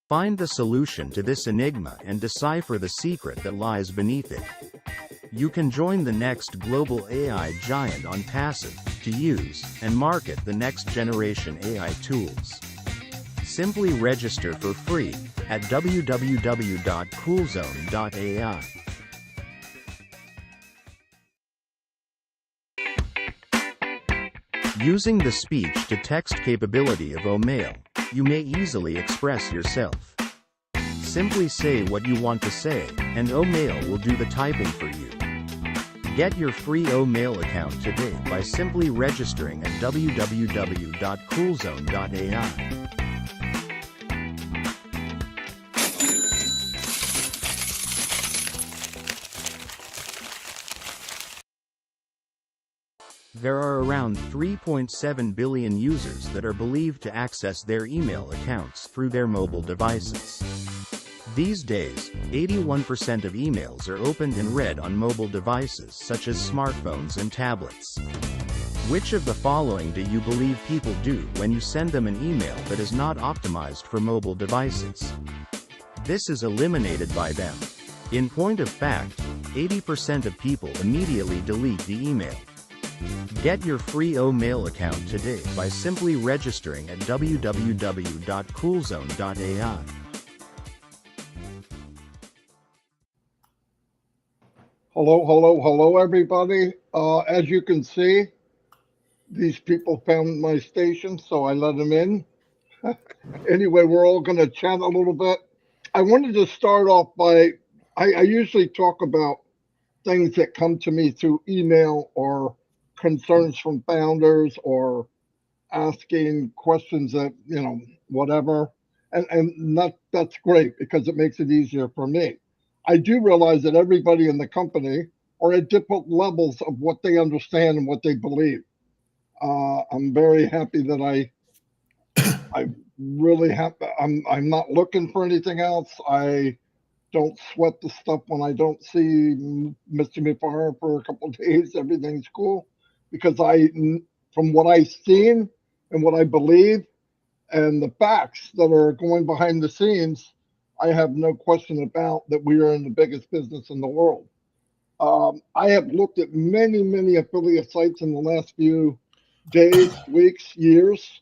Find the solution to this enigma and decipher the secret that lies beneath it. You can join the next global AI giant ONPASSIVE to use and market the next generation AI tools. Simply register for free at www.coolzone.ai. Using the speech-to-text capability of OMail, you may easily express yourself. Simply say what you want to say, and OMail will do the typing for you. Get your free OMail account today by simply registering at www.coolzone.ai. There are around 3.7 billion users that are believed to access their email accounts through their mobile devices. These days, 81% of emails are opened and read on mobile devices such as smartphones and tablets. Which of the following do you believe people do when you send them an email that is not optimized for mobile devices? This is eliminated by them. In point of fact, 80% of people immediately delete the email. Get your free OMail account today by simply registering at www.coolzone.ai. Hello, everybody. As you can see, these people found my station, so I let them in. Anyway, we're all going to chat a little bit. I wanted to start off by, I usually talk about things that come to me through email or concerns from founders or asking questions that, whatever. And that's great because it makes it easier for me. I do realize that everybody in the company are at different levels of what they understand and what they believe. I'm very happy that I really have. I'm not looking for anything else. I don't sweat the stuff when I don't see Mr. Mifara for a couple of days. Everything's cool because from what I've seen and what I believe and the facts that are going behind the scenes, I have no question about that we are in the biggest business in the world. I have looked at many affiliate sites in the last few days, weeks, years,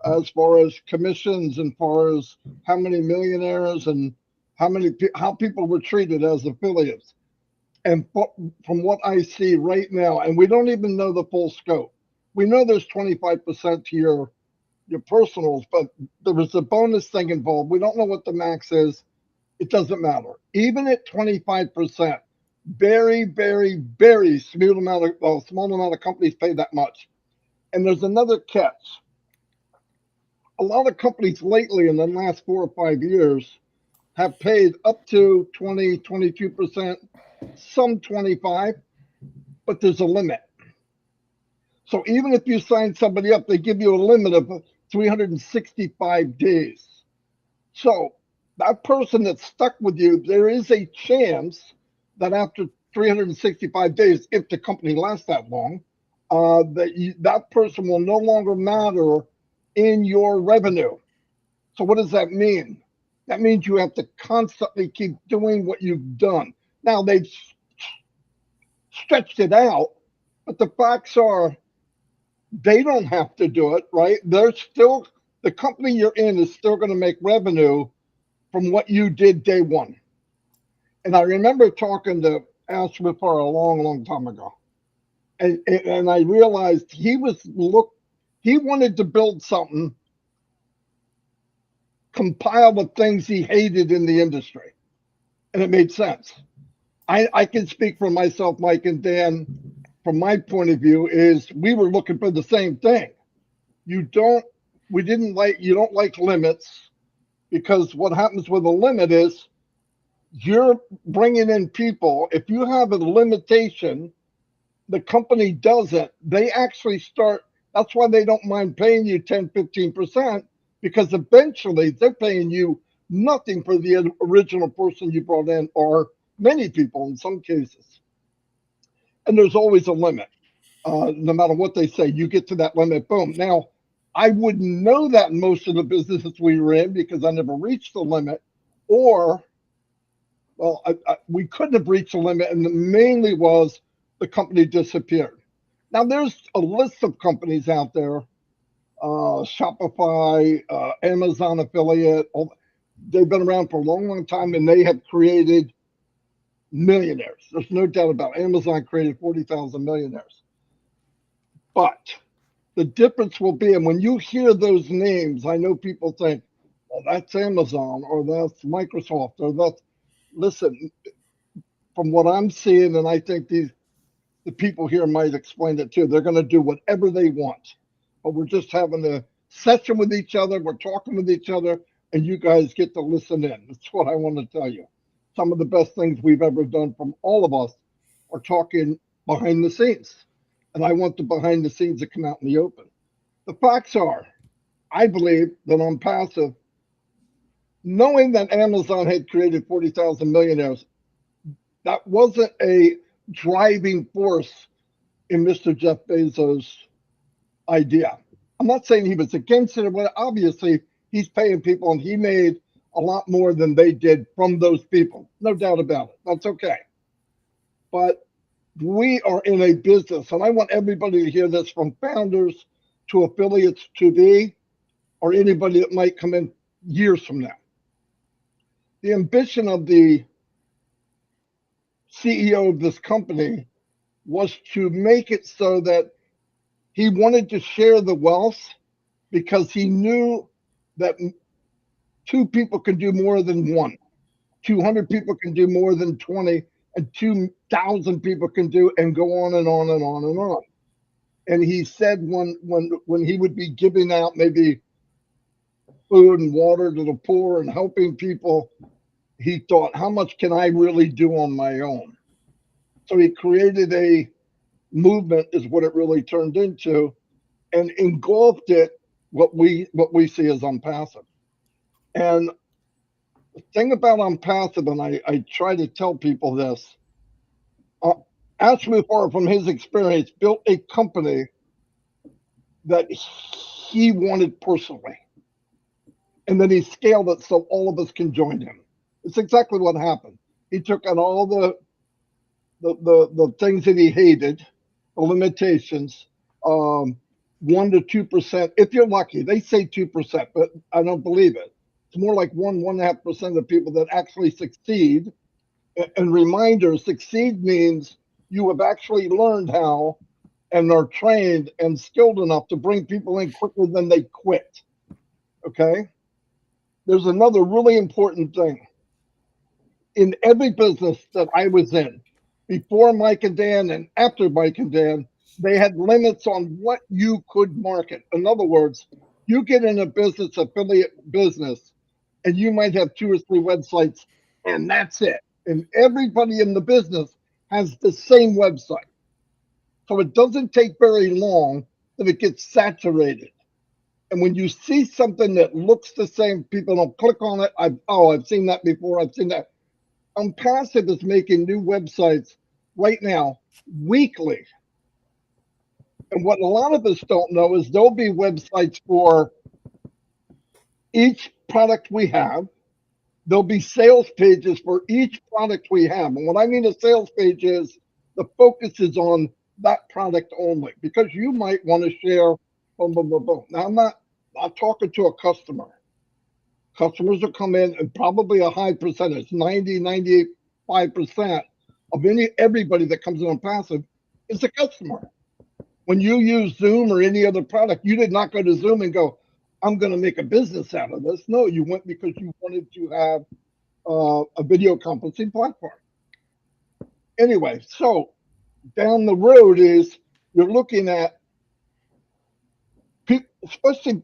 as far as commissions and far as how many millionaires and how people were treated as affiliates. And from what I see right now, and we don't even know the full scope. We know there's 25% to your personals, but there was a bonus thing involved. We don't know what the max is. It doesn't matter. Even at 25%, very small amount of companies pay that much. And there's another catch. A lot of companies lately in the last 4 or 5 years have paid up to 20, 22%, some 25, but there's a limit. So even if you sign somebody up, they give you a limit of 365 days. So that person that's stuck with you, there is a chance that after 365 days, if the company lasts that long, that person will no longer matter in your revenue. So what does that mean? That means you have to constantly keep doing what you've done. Now, they've stretched it out, but the facts are they don't have to do it, right? They're still, the company you're in is still going to make revenue from what you did day one. And I remember talking to Ash for a long time ago. And I realized he wanted to build something, compile the things he hated in the industry. And it made sense. I can speak for myself, Mike and Dan. From my point of view, is we were looking for the same thing. You don't like limits, because what happens with a limit is you're bringing in people. If you have a limitation, the company doesn't. They actually start. That's why they don't mind paying you 10, 15%, because eventually they're paying you nothing for the original person you brought in, or many people in some cases. And there's always a limit. No matter what they say, you get to that limit, boom. Now, I wouldn't know that in most of the businesses we were in because I never reached the limit, or well, we couldn't have reached the limit, and mainly was the company disappeared. Now there's a list of companies out there, Shopify, Amazon affiliate. They've been around for a long, long time, and they have created millionaires. There's no doubt about it. Amazon created 40,000 millionaires. But the difference will be, and when you hear those names, I know people think, well, that's Amazon or that's Microsoft or that's, listen, from what I'm seeing, and I think the people here might explain it too, they're going to do whatever they want. But we're just having a session with each other, we're talking with each other, and you guys get to listen in. That's what I want to tell you. Some of the best things we've ever done from all of us are talking behind the scenes. And I want the behind the scenes to come out in the open. The facts are, I believe that on passive, knowing that Amazon had created 40,000 millionaires, that wasn't a driving force in Mr. Jeff Bezos' idea. I'm not saying he was against it, but obviously he's paying people and he made a lot more than they did from those people. No doubt about it. That's okay. But we are in a business, and I want everybody to hear this, from founders to affiliates to be, or anybody that might come in years from now. The ambition of the CEO of this company was to make it so that he wanted to share the wealth because he knew that two people can do more than one. 200 people can do more than 20, and 2,000 people can do, and go on and on and on and on. And he said when he would be giving out maybe food and water to the poor and helping people, he thought, how much can I really do on my own? So he created a movement, is what it really turned into, and engulfed it what we see as ONPASSIVE. And the thing about ONPASSIVE, and I try to tell people this, Ashley Farr, from his experience, built a company that he wanted personally. And then he scaled it so all of us can join him. It's exactly what happened. He took on all the things that he hated, the limitations, 1 to 2%. If you're lucky, they say 2%, but I don't believe it. It's more like 1.5% of people that actually succeed. And reminder, succeed means you have actually learned how and are trained and skilled enough to bring people in quicker than they quit. Okay? There's another really important thing. In every business that I was in, before Mike and Dan and after Mike and Dan, they had limits on what you could market. In other words, you get in a business, affiliate business, and you might have 2 or 3 websites, and that's it. And everybody in the business has the same website. So it doesn't take very long that it gets saturated. And when you see something that looks the same, people don't click on it. I've seen that before. I've seen that. ONPASSIVE is making new websites right now weekly. And what a lot of us don't know is there'll be websites for each product we have. There'll be sales pages for each product we have. And what I mean a sales page is the focus is on that product only, because you might want to share boom, boom, boom, boom. Now, I'm not talking to a customer. Customers will come in, and probably a high percentage, 90, 95% of everybody that comes in ONPASSIVE is a customer. When you use Zoom or any other product, you did not go to Zoom and go, I'm going to make a business out of this. No, you went because you wanted to have a video conferencing platform. Anyway, so down the road is you're looking at people, especially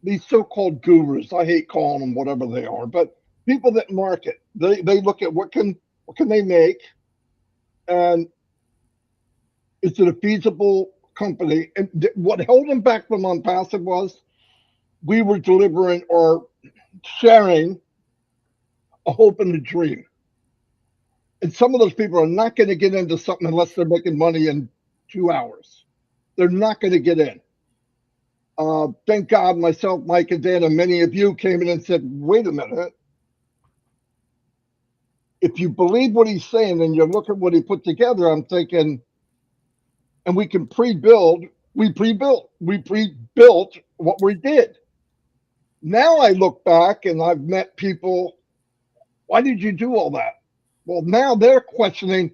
these so-called gurus. I hate calling them whatever they are, but people that market, they look at what can they make, and is it a feasible company? And what held them back from ONPASSIVE was we were delivering or sharing a hope and a dream. And some of those people are not going to get into something unless they're making money in 2 hours. They're not going to get in. Thank God myself, Mike, and Dan, and many of you came in and said, wait a minute. If you believe what he's saying and you look at what he put together, I'm thinking, and we can pre-build, we pre-built what we did. Now I look back and I've met people, why did you do all that? Well, now they're questioning,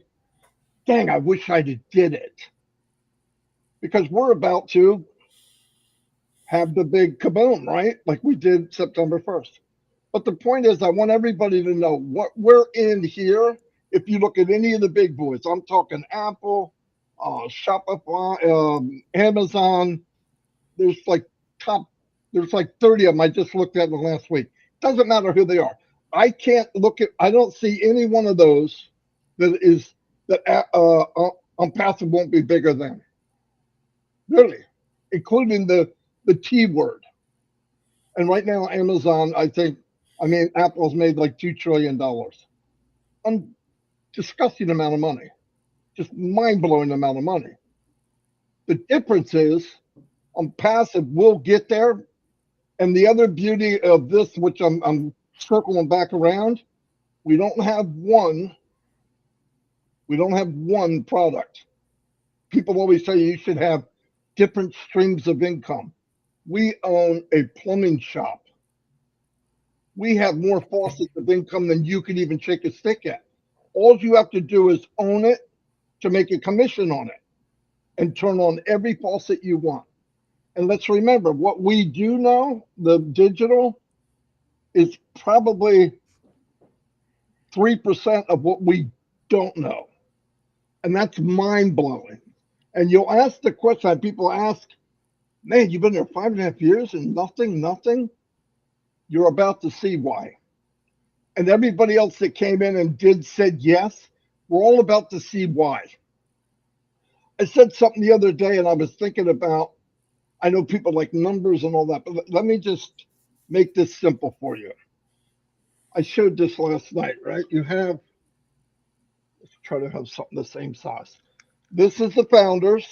dang, I wish I did it. Because we're about to have the big kaboom, right? Like we did September 1st. But the point is, I want everybody to know what we're in here. If you look at any of the big boys, I'm talking Apple, Shopify, Amazon. There's like top, there's like 30 of them I just looked at in the last week. Doesn't matter who they are. I don't see any one of those that ONPASSIVE won't be bigger than. Really, including the T word. And right now, Amazon, Apple's made like $2 trillion. Disgusting amount of money, just mind blowing amount of money. The difference is ONPASSIVE will get there. And the other beauty of this, which I'm circling back around, we don't have one product. People always say you should have different streams of income. We own a plumbing shop. We have more faucets of income than you could even shake a stick at. All you have to do is own it to make a commission on it and turn on every faucet you want. And let's remember, what we do know, the digital, is probably 3% of what we don't know. And that's mind blowing. And you'll ask the question, people ask, man, you've been there 5.5 years and nothing. You're about to see why. And everybody else that came in and said yes, we're all about to see why. I said something the other day and I was thinking about, I know people like numbers and all that, but let me just make this simple for you. I showed this last night, right? Let's try to have something the same size. This is the founders.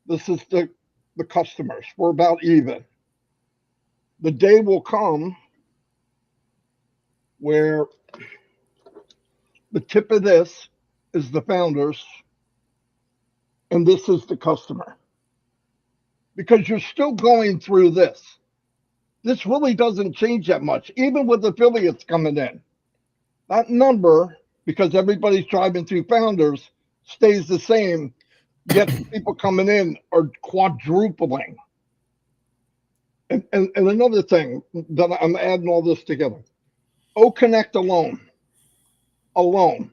This is the customers. We're about even. The day will come where the tip of this is the founders and this is the customer. Because you're still going through this. This really doesn't change that much, even with affiliates coming in. That number, because everybody's driving through founders, stays the same, yet people coming in are quadrupling. And another thing that I'm adding all this together. OConnect alone,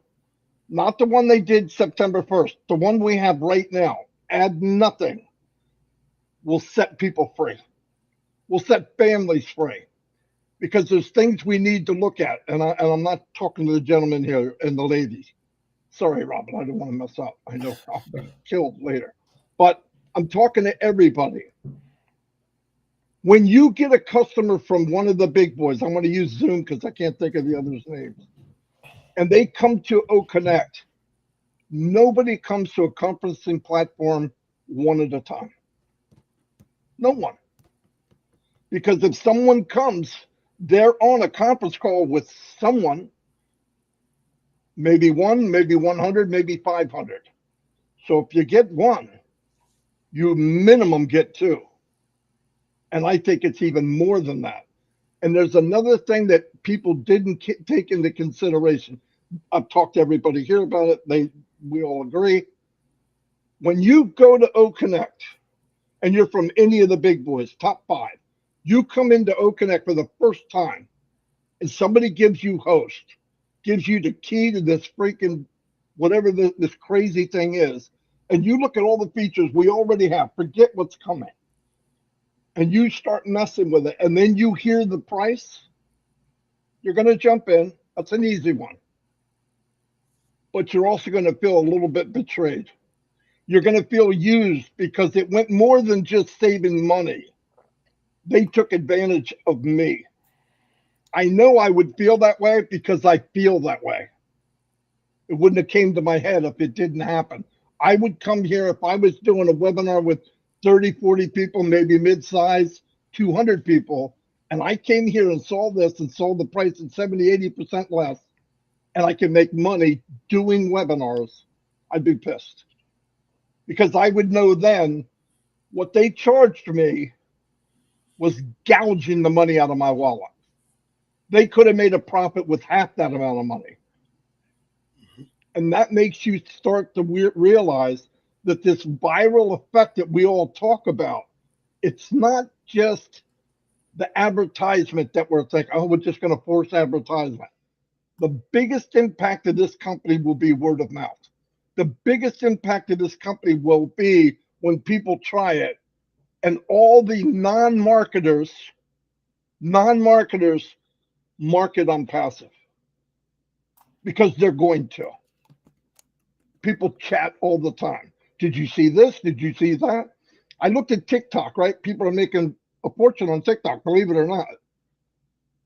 not the one they did September 1st, the one we have right now, add nothing, will set people free. Will set families free. Because there's things we need to look at. And I'm not talking to the gentlemen here and the ladies. Sorry, Robin, I don't want to mess up. I know I'll be killed later. But I'm talking to everybody. When you get a customer from one of the big boys, I'm going to use Zoom because I can't think of the others' names, and they come to OConnect, nobody comes to a conferencing platform one at a time. No one. Because if someone comes, they're on a conference call with someone, maybe one, maybe 100, maybe 500. So if you get one, you minimum get two. And I think it's even more than that. And there's another thing that people didn't take into consideration. I've talked to everybody here about it. We all agree. When you go to OConnect and you're from any of the big boys, top 5, you come into OConnect for the first time and somebody gives you host, gives you the key to this freaking whatever this crazy thing is, and you look at all the features we already have, forget what's coming, and you start messing with it, and then you hear the price, you're going to jump in. That's an easy one. But you're also going to feel a little bit betrayed. You're going to feel used because it went more than just saving money. They took advantage of me. I know I would feel that way because I feel that way. It wouldn't have came to my head if it didn't happen. I would come here if I was doing a webinar with 30, 40 people, maybe mid-size, 200 people. And I came here and saw this and sold the price at 70, 80% less, and I can make money doing webinars, I'd be pissed. Because I would know then what they charged me was gouging the money out of my wallet. They could have made a profit with half that amount of money. And that makes you start to realize that this viral effect that we all talk about, it's not just the advertisement that we're thinking, oh, we're just going to force advertisement. The biggest impact of this company will be word of mouth. The biggest impact of this company will be when people try it, and all the non-marketers market on passive because they're going to. People chat all the time. Did you see this? Did you see that? I looked at TikTok, right? People are making a fortune on TikTok, believe it or not.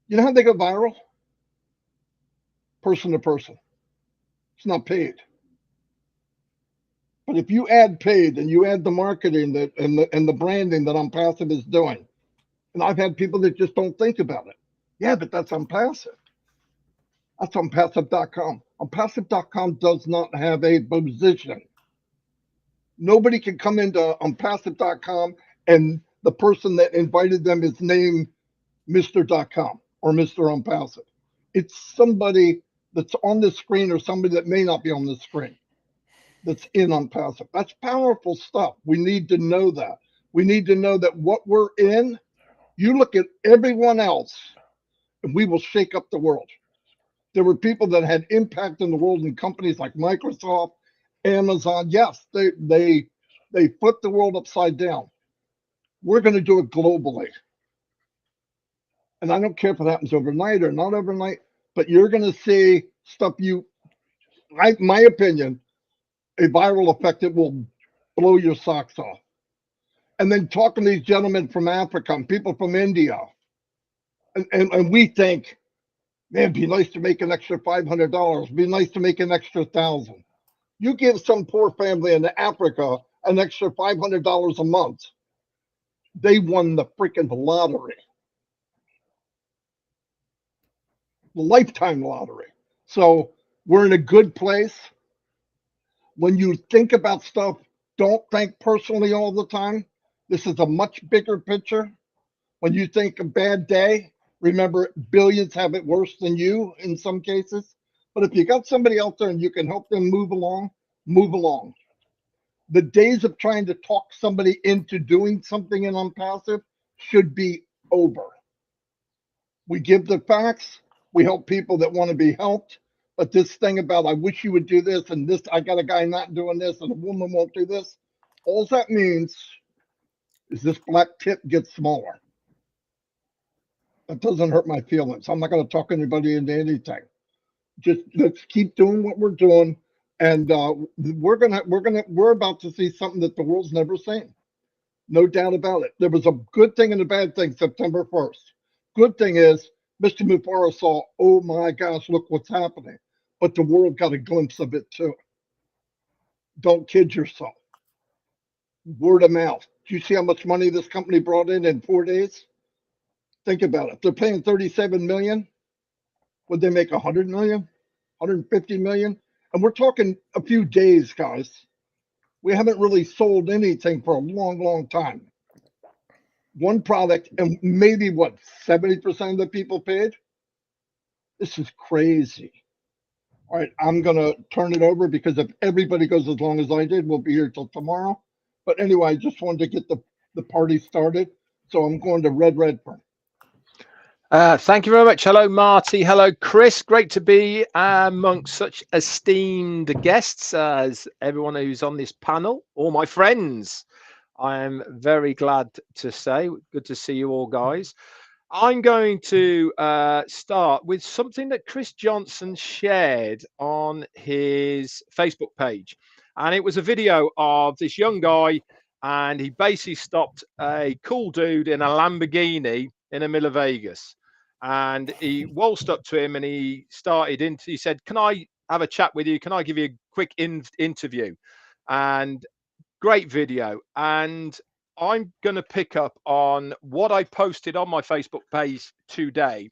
You know how they go viral? Person to person. It's not paid. But if you add paid and you add the marketing that and the branding that OnPassive is doing, and I've had people that just don't think about it. Yeah, but that's OnPassive. That's OnPassive.com. OnPassive.com does not have a position. Nobody can come into OnPassive.com and the person that invited them is named Mr.com or Mr. OnPassive. It's somebody that's on the screen or somebody that may not be on the screen that's in OnPassive. That's powerful stuff. We need to know that. We need to know that what we're in, you look at everyone else, and we will shake up the world. There were people that had impact in the world in companies like Microsoft, Amazon. Yes, they flipped the world upside down. We're going to do it globally. And I don't care if it happens overnight or not overnight, but you're going to see stuff my opinion, a viral effect that will blow your socks off. And then talking to these gentlemen from Africa and people from India, and we think, man, it'd be nice to make an extra $500. It'd be nice to make an extra 1,000. You give some poor family in Africa an extra $500 a month, they won the freaking lottery, the lifetime lottery. So we're in a good place. When you think about stuff, don't think personally all the time. This is a much bigger picture. When you think a bad day, remember billions have it worse than you in some cases. But if you got somebody out there and you can help them move along, move along. The days of trying to talk somebody into doing something in OnPassive should be over. We give the facts. We help people that want to be helped. But this thing about, I wish you would do this and this, I got a guy not doing this and a woman won't do this. All that means is this black tip gets smaller. That doesn't hurt my feelings. I'm not going to talk anybody into anything. Just let's keep doing what we're doing, and we're about to see something that the world's never seen. No doubt about it. There was a good thing and a bad thing September 1st. Good thing is Mr. Mufara saw, oh my gosh, look what's happening. But the world got a glimpse of it too. Don't kid yourself. Word of mouth. Do you see how much money this company brought in 4 days? Think about it. They're paying 37 million. Would they make 100 million, 150 million? And we're talking a few days, guys. We haven't really sold anything for a long, long time. One product, and maybe what, 70% of the people paid? This is crazy. All right, I'm going to turn it over because if everybody goes as long as I did, we'll be here till tomorrow. But anyway, I just wanted to get the party started. So I'm going to Red Redfern. Thank you very much. Hello, Marty. Hello, Chris. Great to be amongst such esteemed guests as everyone who's on this panel, all my friends. I am very glad to say, good to see you all, guys. I'm going to start with something that Chris Johnson shared on his Facebook page. And it was a video of this young guy, and he basically stopped a cool dude in a Lamborghini in the middle of Vegas. And he waltzed up to him and he said, can I have a chat with you? Can I give you a quick interview? And great video. And I'm going to pick up on what I posted on my Facebook page today,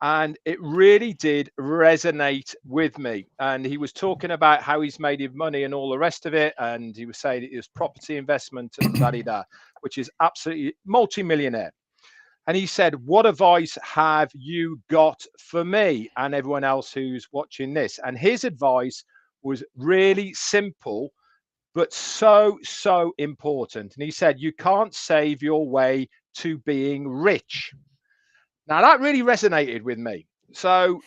and it really did resonate with me. And he was talking about how he's made his money and all the rest of it, and he was saying it was property investment and da-da-da, which is absolutely multi-millionaire. And he said, what advice have you got for me and everyone else who's watching this? And his advice was really simple, but so, so important. And he said, you can't save your way to being rich. Now, that really resonated with me. So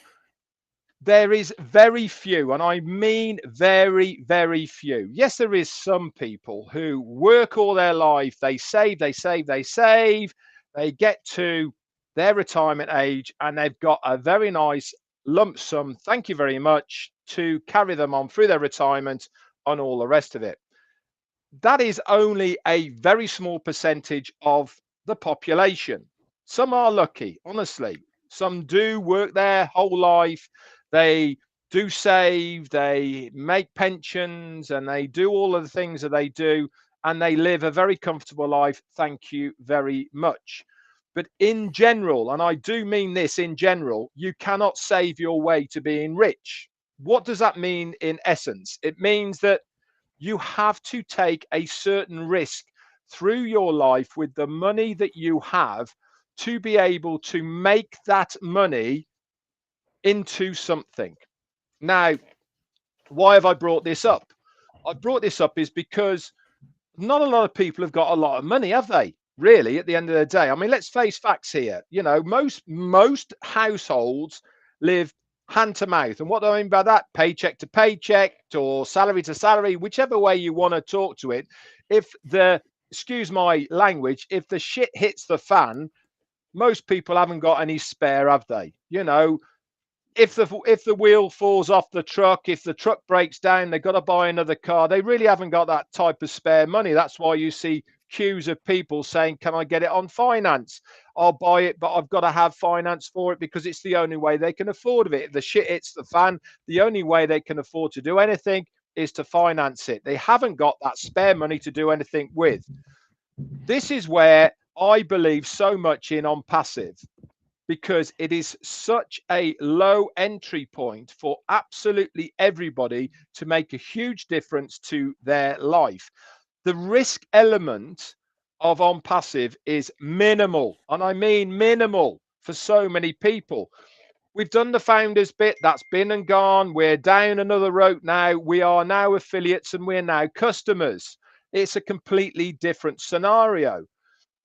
there is very few, and I mean very, very few. Yes, there is some people who work all their life. They save, they save, they save. They get to their retirement age and they've got a very nice lump sum, thank you very much, to carry them on through their retirement and all the rest of it. That is only a very small percentage of the population. Some are lucky, honestly. Some do work their whole life. They do save, they make pensions, and they do all of the things that they do, and they live a very comfortable life. Thank you very much. But in general, and I do mean this in general, you cannot save your way to being rich. What does that mean in essence? It means that you have to take a certain risk through your life with the money that you have to be able to make that money into something. Now, why have I brought this up? I brought this up is because not a lot of people have got a lot of money, have they? Really, at the end of the day, I mean, let's face facts here. You know, most households live hand to mouth. And what do I mean by that? Paycheck to paycheck or salary to salary, whichever way you want to talk to it. If the, excuse my language, if the shit hits the fan, most people haven't got any spare, have they? You know, if the wheel falls off the truck, if the truck breaks down, they've got to buy another car. They really haven't got that type of spare money. That's why you see queues of people saying, can I get it on finance? I'll buy it, but I've got to have finance for it because it's the only way they can afford it. If the shit hits the fan, the only way they can afford to do anything is to finance it. They haven't got that spare money to do anything with. This is where I believe so much in ONPASSIVE, because it is such a low entry point for absolutely everybody to make a huge difference to their life. The risk element of ONPASSIVE is minimal, and I mean minimal for so many people. We've done the founders bit, that's been and gone. We're down another road now. We are now affiliates and we're now customers. It's a completely different scenario.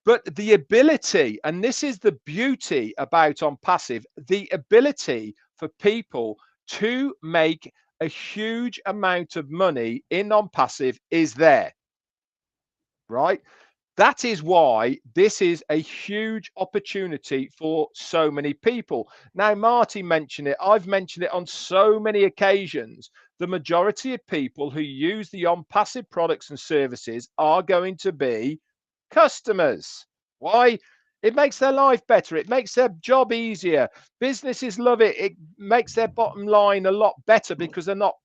But the ability, and this is the beauty about ONPASSIVE, the ability for people to make a huge amount of money in ONPASSIVE is there, right? That is why this is a huge opportunity for so many people. Now, Marty mentioned it. I've mentioned it on so many occasions. The majority of people who use the ONPASSIVE products and services are going to be customers. Why? It makes their life better. It makes their job easier. Businesses love it. It makes their bottom line a lot better because they're not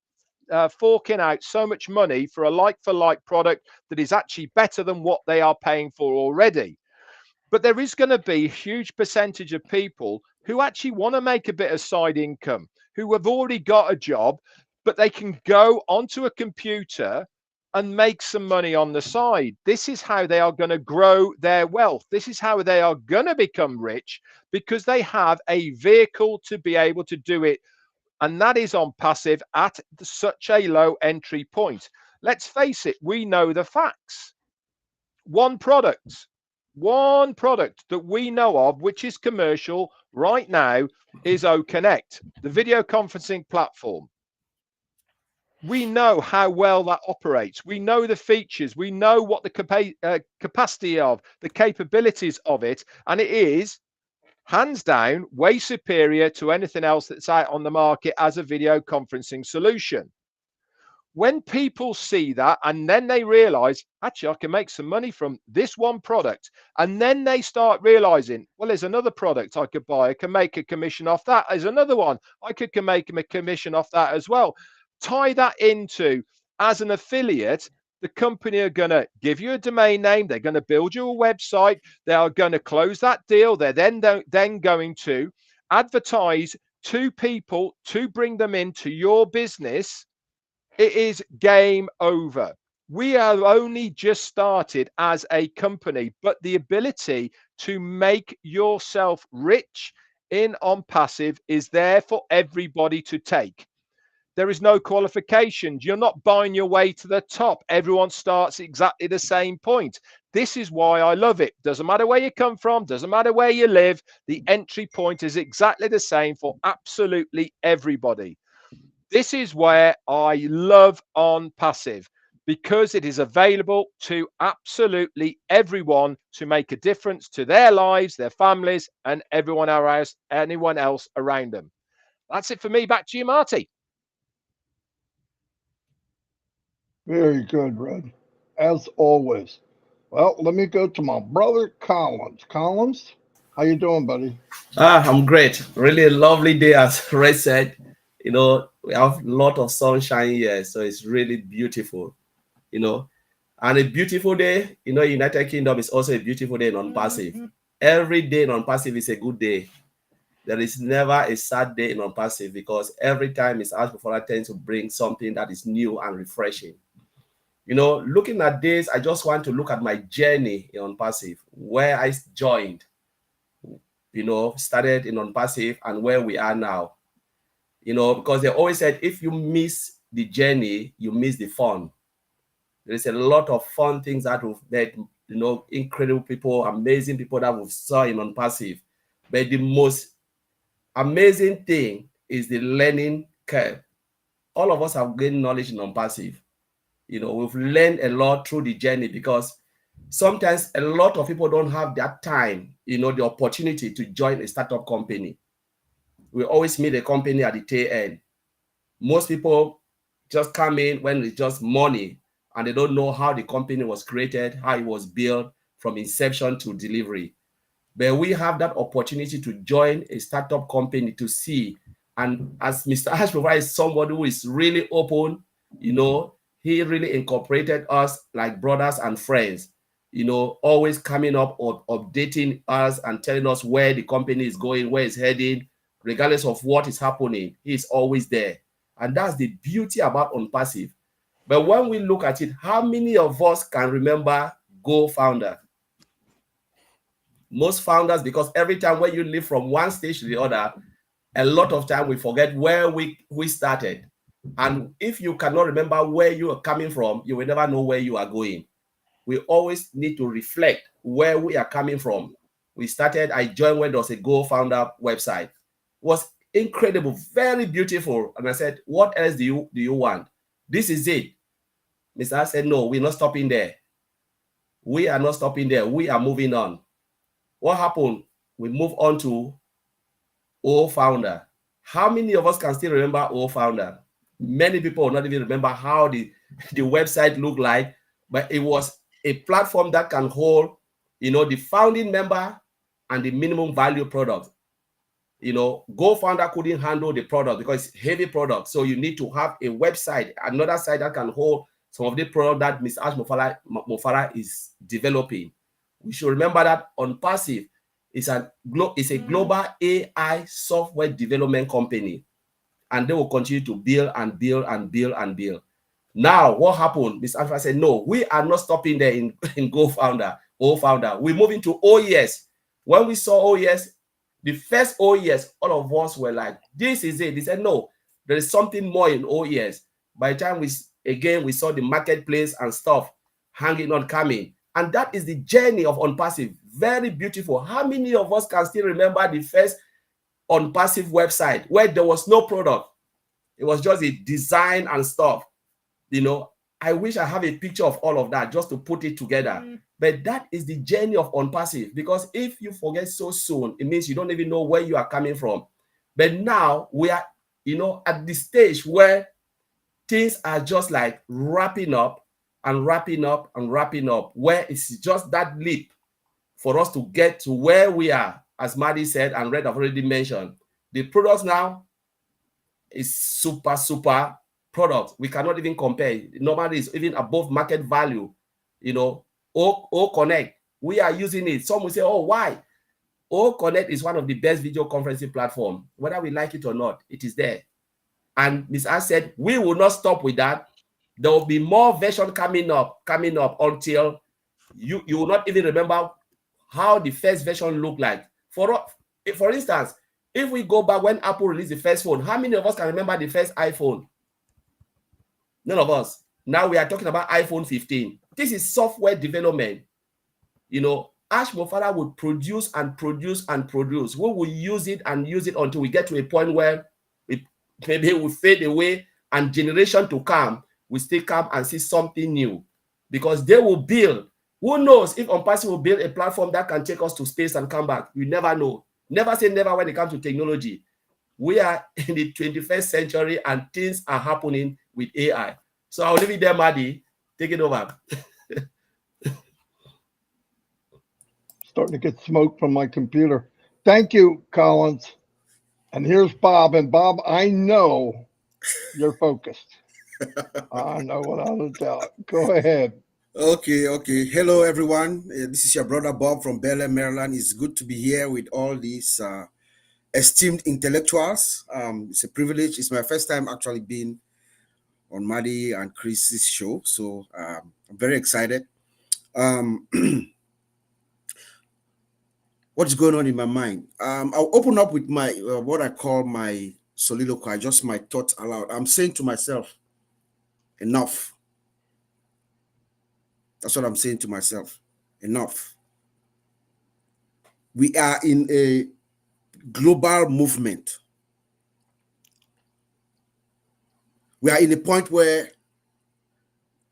forking out so much money for a like-for-like product that is actually better than what they are paying for already. But there is going to be a huge percentage of people who actually want to make a bit of side income, who have already got a job, but they can go onto a computer and make some money on the side. This is how they are going to grow their wealth. This is how they are going to become rich, because they have a vehicle to be able to do it. And that is ONPASSIVE at such a low entry point. Let's face it, we know the facts. One product that we know of, which is commercial right now, is OConnect, the video conferencing platform. We know how well that operates. We know the features. We know what the capacity of, the capabilities of it, and it is hands down way superior to anything else that's out on the market as a video conferencing solution. When people see that and then they realize, actually, I can make some money from this one product, and then they start realizing, well, there's another product I could buy. I can make a commission off that. There's another one. I could make a commission off that as well. Tie that into, as an affiliate, The company are going to give you a domain name. They're going to build you a website. They are going to close that deal. They're then going to advertise to people to bring them into your business. It is game over. We are only just started as a company, but the ability to make yourself rich in ONPASSIVE is there for everybody to take. There is no qualifications. You're not buying your way to the top. Everyone starts exactly the same point. This is why I love it. Doesn't matter where you come from, doesn't matter where you live. The entry point is exactly the same for absolutely everybody. This is where I love ONPASSIVE, because it is available to absolutely everyone to make a difference to their lives, their families, and anyone else around them. That's it for me. Back to you, Marty. Very good, Red. As always. Well, let me go to my brother Collins. Collins, how you doing, buddy? I'm great. Really a lovely day, as Ray said. We have a lot of sunshine here, so it's really beautiful. And a beautiful day, United Kingdom is also a beautiful day in ONPASSIVE. Every day in ONPASSIVE is a good day. There is never a sad day in ONPASSIVE, because every time it's asked before, I tend to bring something that is new and refreshing. Looking at this, I just want to look at my journey in ONPASSIVE, where I joined, started in ONPASSIVE and where we are now. Because they always said, if you miss the journey, you miss the fun. There is a lot of fun things that incredible people, amazing people that we saw in ONPASSIVE. But the most amazing thing is the learning curve. All of us have gained knowledge in ONPASSIVE. We've learned a lot through the journey, because sometimes a lot of people don't have that time, the opportunity to join a startup company. We always meet a company at the tail end. Most people just come in when it's just money, and they don't know how the company was created, how it was built from inception to delivery. But we have that opportunity to join a startup company to see. And as Mr. Ashmore is somebody who is really open, he really incorporated us like brothers and friends, always coming up or updating us and telling us where the company is going, where it's heading, regardless of what is happening. He's always there. And that's the beauty about ONPASSIVE. But when we look at it, how many of us can remember Go Founder? Most founders, because every time when you live from one stage to the other, a lot of time we forget where we started. And if you cannot remember where you are coming from, you will never know where you are going. We always need to reflect where we are coming from. I joined when there was a Go Founder website. It was incredible, very beautiful. And I said, what else do you want? This is it. Mr. said, no, we're not stopping there. We are not stopping there. We are moving on. What happened? We move on to O Founder. How many of us can still remember O Founder? Many people will not even remember how the website looked like, but it was a platform that can hold, the founding member and the minimum value product. Go Founder couldn't handle the product because it's heavy product. So you need to have a website, another site that can hold some of the product that Ms. Ash Mofara is developing. We should remember that ONPASSIVE is a global AI software development company, and they will continue to build and build and build and build. Now, what happened? Ms. Alpha said, no, we are not stopping there in Go Founder, O Founder. We're moving to OES. When we saw OES, the first OES, all of us were like, this is it. They said, no, there is something more in OES. By the time we saw the marketplace and stuff hanging on coming. And that is the journey of ONPASSIVE. Very beautiful. How many of us can still remember the first ONPASSIVE website where there was no product? It was just a design and stuff. I wish I have a picture of all of that just to put it together. But that is the journey of ONPASSIVE, because if you forget so soon, it means you don't even know where you are coming from. But now we are, at the stage where things are just like wrapping up and wrapping up and wrapping up, where it's just that leap for us to get to where we are, as Maddie said and Red have already mentioned. The products now is super, super product. We cannot even compare. Normally, it's even above market value. You know, O Connect, we are using it. Some will say, oh, why? O Connect is one of the best video conferencing platforms. Whether we like it or not, it is there. And Ms. Ash said, we will not stop with that. There will be more version coming up until you will not even remember how the first version looked like. For instance, if we go back when Apple released the first phone, how many of us can remember the first iPhone? None of us. Now we are talking about iPhone 15. This is software development. You know, Ash Mofara would produce and produce and produce. We will use it and use it until we get to a point where maybe it will fade away, and generation to come will still come and see something new, because they will build. Who knows if ONPASSIVE will build a platform that can take us to space and come back? You never know. Never say never when it comes to technology. We are in the 21st century and things are happening with AI. So I'll leave it there, Maddie. Take it over. Starting to get smoke from my computer. Thank you, Collins. And here's Bob. And Bob, I know you're focused. I know without a doubt. Go ahead. Okay. Hello, everyone. This is your brother Bob from Bel Air, Maryland. It's good to be here with all these esteemed intellectuals. It's a privilege. It's my first time actually being on Maddie and Chris's show, so I'm very excited. What's going on in my mind? I'll open up with my what I call my soliloquy, just my thoughts aloud. I'm saying to myself, enough. That's what I'm saying to myself. Enough. We are in a global movement. We are in a point where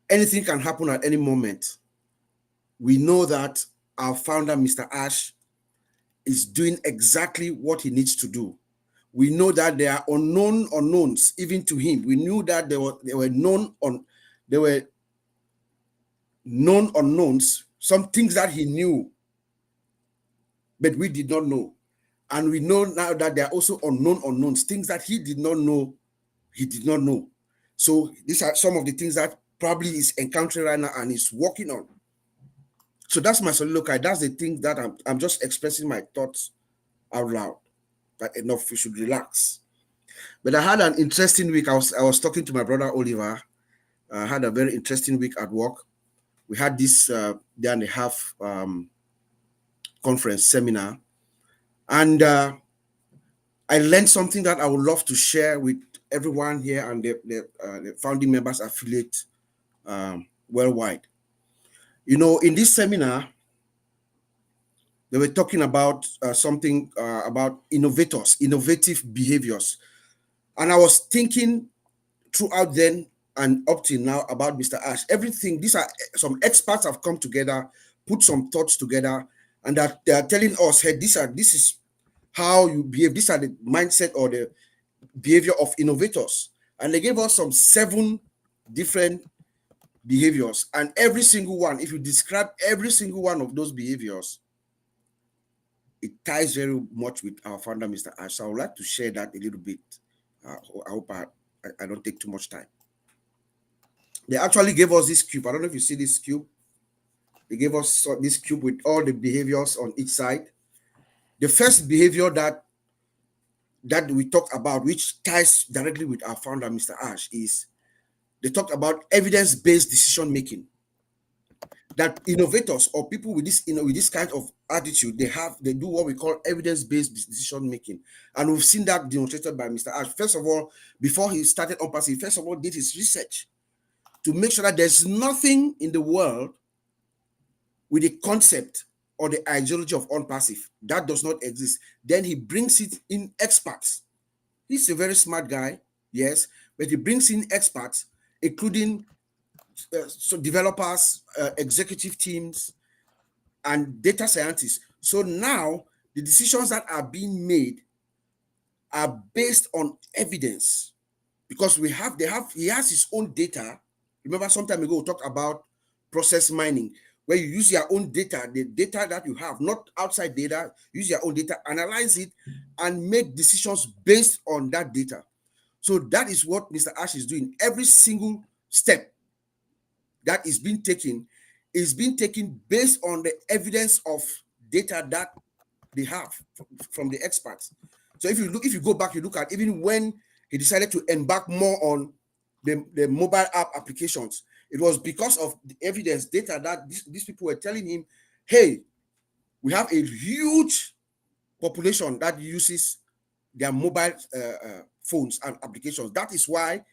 anything can happen at any moment. We know that our founder, Mr. Ash, is doing exactly what he needs to do. We know that there are unknown unknowns, even to him. We knew that there were known unknowns, some things that he knew, but we did not know. And we know now that there are also unknown unknowns, things that he did not know, he did not know. So these are some of the things that probably is encountering right now and is working on. So that's my soliloquy. That's the thing that I'm just expressing my thoughts out loud. That enough, we should relax. But I had an interesting week. I was talking to my brother Oliver. I had a very interesting week at work. We had this day and a half conference seminar, and I learned something that I would love to share with everyone here and the founding members affiliate worldwide. You know, in this seminar, they were talking about something about innovators, innovative behaviors. And I was thinking throughout then and up till now about Mr. Ash. Everything, these are some experts have come together, put some thoughts together, and that they are telling us, hey, this is how you behave. These are the mindset or the behavior of innovators. And they gave us some 7 different behaviors. And every single one, if you describe every single one of those behaviors, it ties very much with our founder, Mr. Ash. So I would like to share that a little bit. I hope I don't take too much time. They actually gave us this cube. I don't know if you see this cube. They gave us this cube with all the behaviors on each side. The first behavior that we talked about, which ties directly with our founder, Mr. Ash, is they talked about evidence-based decision making. That innovators or people with this, with this kind of attitude, they do what we call evidence-based decision making, and we've seen that demonstrated by Mr. Ash. First of all, before he started ONPASSIVE, first of all, did his research to make sure that there's nothing in the world with the concept or the ideology of ONPASSIVE that does not exist. Then he brings it in experts. He's a very smart guy, yes, but he brings in experts, including so developers, executive teams, and data scientists. So now the decisions that are being made are based on evidence, because he has his own data. Remember, some time ago we talked about process mining, where you use your own data, the data that you have, not outside data, use your own data, analyze it, and make decisions based on that data. So that is what Mr. Ash is doing. Every single step that is being taken based on the evidence of data that they have from the experts. So if you go back, you look at even when he decided to embark more on the mobile app applications, it was because of the evidence data that these people were telling him, hey, we have a huge population that uses their mobile phones and applications. That is why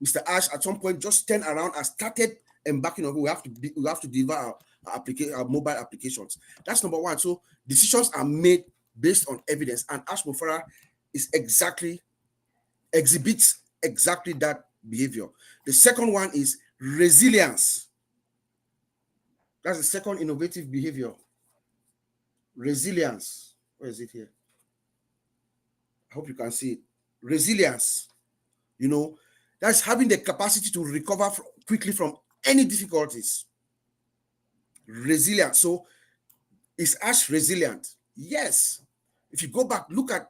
Mr. Ash at some point just turned around and started embarking on we have to deliver our mobile applications. That's number one. So decisions are made based on evidence, and Ash Mufara exhibits exactly that behavior. The second one is resilience. That's the second innovative behavior. Resilience. Where is it here? I hope you can see it. Resilience. That's having the capacity to recover quickly from any difficulties. Resilience. So is Ash resilient? Yes. If you go back, look at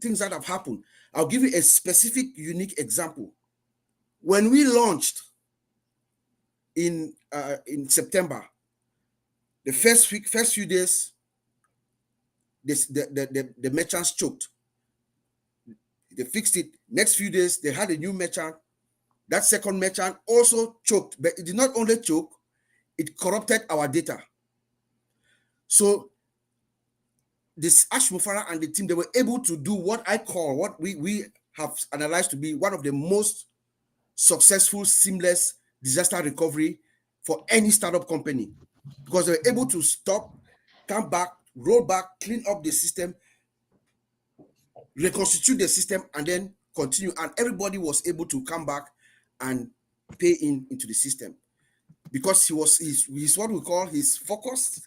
things that have happened. I'll give you a specific, unique example. When we launched in September, the first few days, the merchants choked. They fixed it. Next few days, they had a new merchant. That second merchant also choked, but it did not only choke, it corrupted our data. So this Ash Mufara and the team, they were able to do what we have analyzed to be one of the most successful, seamless disaster recovery for any startup company, because they were able to stop, come back, roll back, clean up the system, reconstitute the system, and then continue. And everybody was able to come back and pay into the system, because he's what we call he's focused,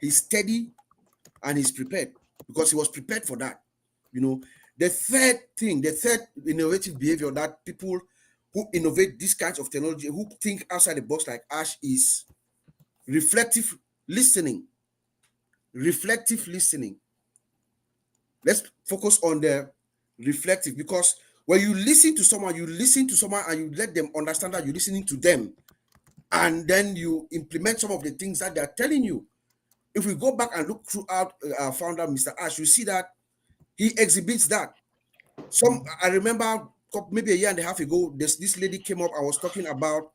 he's steady, and he's prepared, because he was prepared for that. The third innovative behavior that people who innovate these kinds of technology, who think outside the box like Ash, is reflective listening. Reflective listening. Let's focus on the reflective, because when you listen to someone and you let them understand that you're listening to them, and then you implement some of the things that they're telling you. If we go back and look throughout our founder, Mr. Ash, you see that he exhibits that. I remember maybe a year and a half ago, this lady came up. I was talking about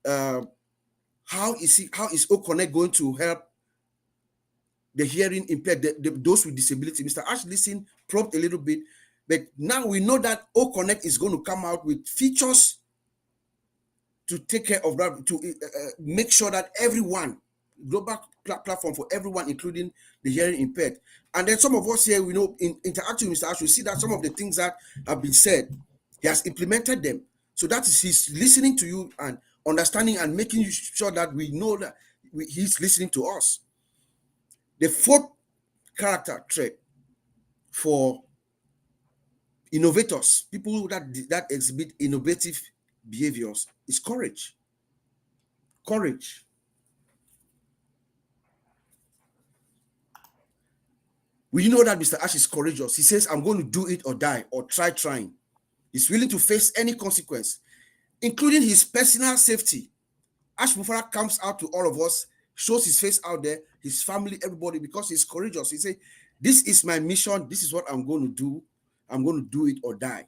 how is O-Connect going to help the hearing impaired, those with disability. Mr. Ash listened, probed a little bit, but now we know that O-Connect is going to come out with features to take care of that, to make sure that everyone, global platform for everyone, including the hearing impaired. And then some of us here, in interacting with Mr. Ash, we see that some of the things that have been said, he has implemented them. So that is he's listening to you and understanding and making sure that we know that he's listening to us. The fourth character trait for innovators, people that exhibit innovative behaviors, is courage. Courage. We know that Mr. Ash is courageous. He says, I'm going to do it or die, or try trying. He's willing to face any consequence, including his personal safety. Ash Mufara comes out to all of us, shows his face out there, his family, everybody, because he's courageous. He says, this is my mission. This is what I'm going to do. I'm going to do it or die.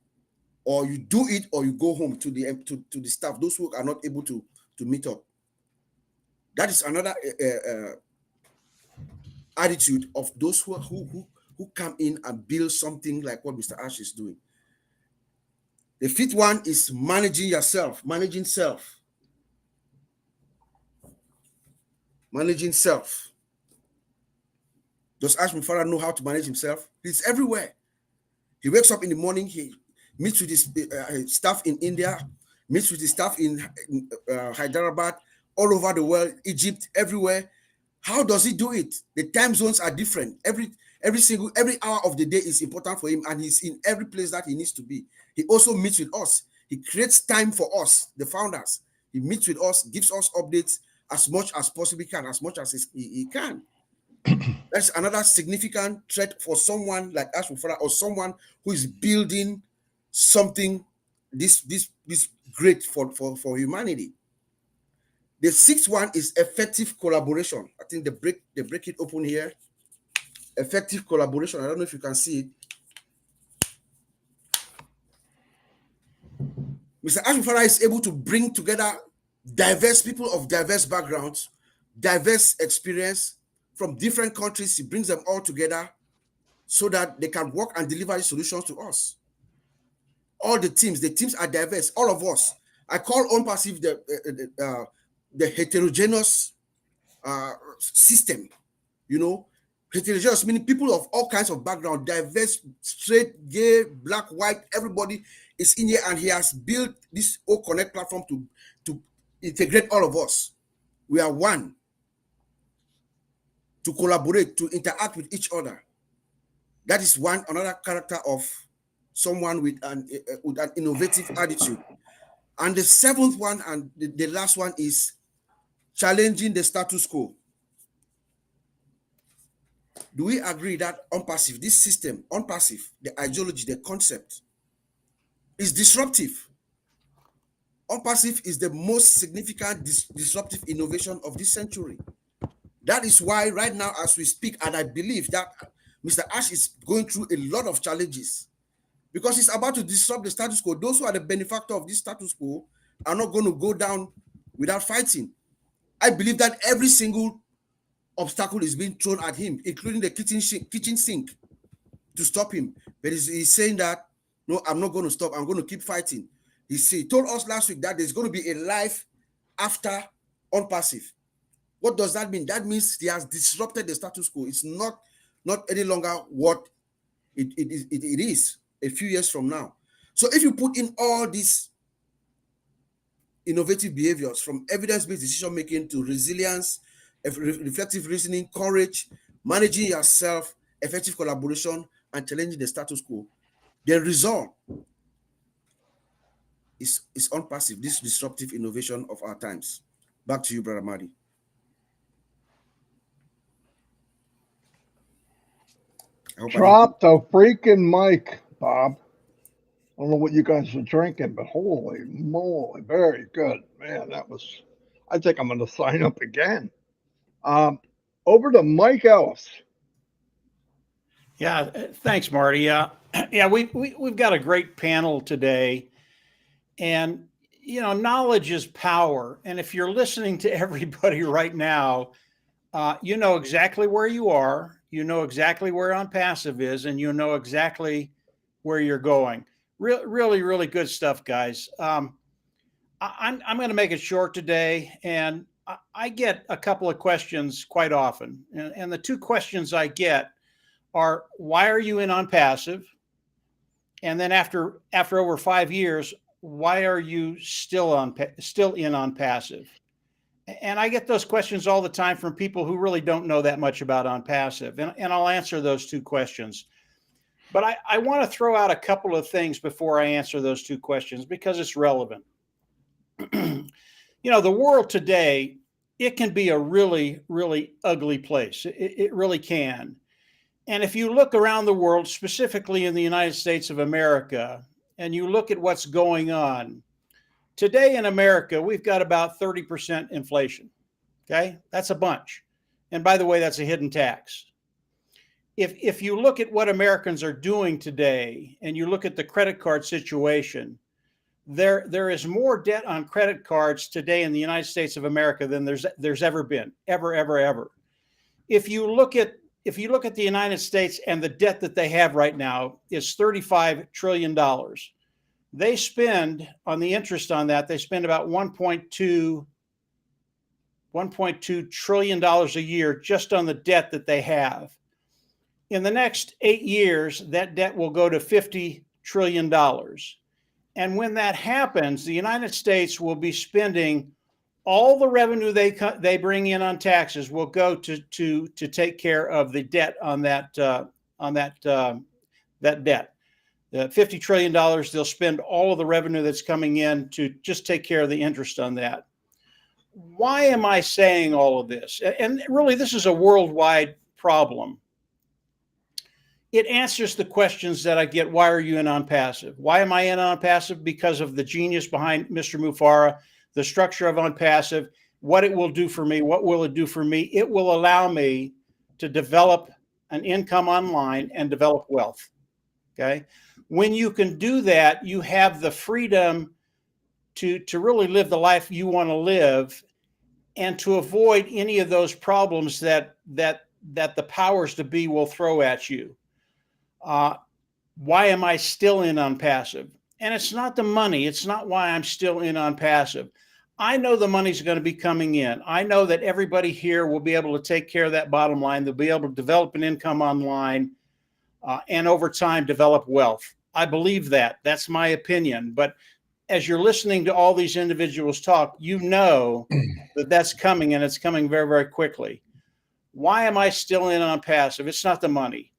Or you do it or you go home to the staff, those who are not able to meet up. That is another attitude of those who come in and build something like what Mr. Ash is doing. The fifth one is managing yourself, managing self. Managing self. Does Ash Mufara know how to manage himself? He's everywhere. He wakes up in the morning, he meets with his staff in India, meets with his staff in Hyderabad, all over the world, Egypt, everywhere. How does he do it? The time zones are different. Every hour of the day is important for him, and he's in every place that he needs to be. He also meets with us. He creates time for us, the founders. He meets with us, gives us updates as much as possibly can, as much as he can. That's another significant threat for someone like Ash Mufara, or someone who is building something this great for humanity. The sixth one is effective collaboration. I think they break it open here. Effective collaboration. I don't know if you can see it. Mr. Ashifara is able to bring together diverse people of diverse backgrounds, diverse experience from different countries. He brings them all together so that they can work and deliver solutions to us. All the teams are diverse, all of us. I call ONPASSIVE the heterogeneous system, you know. Heterogeneous meaning people of all kinds of background, diverse, straight, gay, black, white, everybody is in here, and he has built this O Connect platform to integrate all of us. We are one, to collaborate, to interact with each other. That is another character of someone with an innovative attitude. And the seventh one and the last one is challenging the status quo. Do we agree that ONPASSIVE, this system, ONPASSIVE, the ideology, the concept, is disruptive? ONPASSIVE is the most significant disruptive innovation of this century. That is why right now as we speak, and I believe that Mr. Ash is going through a lot of challenges because he's about to disrupt the status quo. Those who are the benefactor of this status quo are not going to go down without fighting. I believe that every single obstacle is being thrown at him, including the kitchen sink, to stop him. But he's saying that, no, I'm not going to stop. I'm going to keep fighting. He told us last week that there's going to be a life after ONPASSIVE. What does that mean? That means he has disrupted the status quo. It's not any longer what it is a few years from now. So if you put in all these innovative behaviors, from evidence-based decision-making to resilience, reflective reasoning, courage, managing yourself, effective collaboration, and challenging the status quo, the result is ONPASSIVE, this disruptive innovation of our times. Back to you, Brother Madi. Drop the freaking mic, Bob. I don't know what you guys are drinking, but holy moly, very good. Man, I think I'm going to sign up again. Over to Mike Ellis. Yeah, thanks, Marty. Yeah, we've got a great panel today, and you know, knowledge is power. And if you're listening to everybody right now, you know exactly where you are, you know exactly where ONPASSIVE is, and you know exactly where you're going. Really, really good stuff, guys. I'm going to make it short today, and I get a couple of questions quite often, and the two questions I get are, why are you in ONPASSIVE? And then after over 5 years, why are you still in ONPASSIVE? And I get those questions all the time from people who really don't know that much about ONPASSIVE, and I'll answer those two questions. But I want to throw out a couple of things before I answer those two questions because it's relevant. You know, the world today, it can be a really, really ugly place. It really can. And if you look around the world, specifically in the United States of America, and you look at what's going on, today in America, we've got about 30% inflation. Okay, that's a bunch. And by the way, that's a hidden tax. If you look at what Americans are doing today, and you look at the credit card situation, there is more debt on credit cards today in the United States of America than there's ever been, ever. If you look at the United States and the debt that they have right now is $35 trillion. They spend on the interest on that, they spend about $1.2 trillion a year just on the debt that they have. In the next 8 years, that debt will go to $50 trillion. And when that happens, the United States will be spending all the revenue they bring in on taxes will go to take care of the debt on that debt. $50 trillion, they'll spend all of the revenue that's coming in to just take care of the interest on that. Why am I saying all of this? And really, this is a worldwide problem. it answers the questions that I get. Why are you in ONPASSIVE? Why am I in ONPASSIVE? Because of the genius behind Mr. Mufareh, the structure of ONPASSIVE, what it will do for me. What will it do for me? It will allow me to develop an income online and develop wealth. Okay. When you can do that, you have the freedom to really live the life you want to live, and to avoid any of those problems that the powers to be will throw at you. Why am I still in ONPASSIVE? And it's not the money. It's not why I'm still in ONPASSIVE. I know the money's going to be coming in. I know that everybody here will be able to take care of that bottom line. They'll be able to develop an income online, and over time develop wealth. I believe that. That's my opinion. But as you're listening to all these individuals talk, you know that that's coming, and it's coming very, very quickly. Why am I still in ONPASSIVE? It's not the money.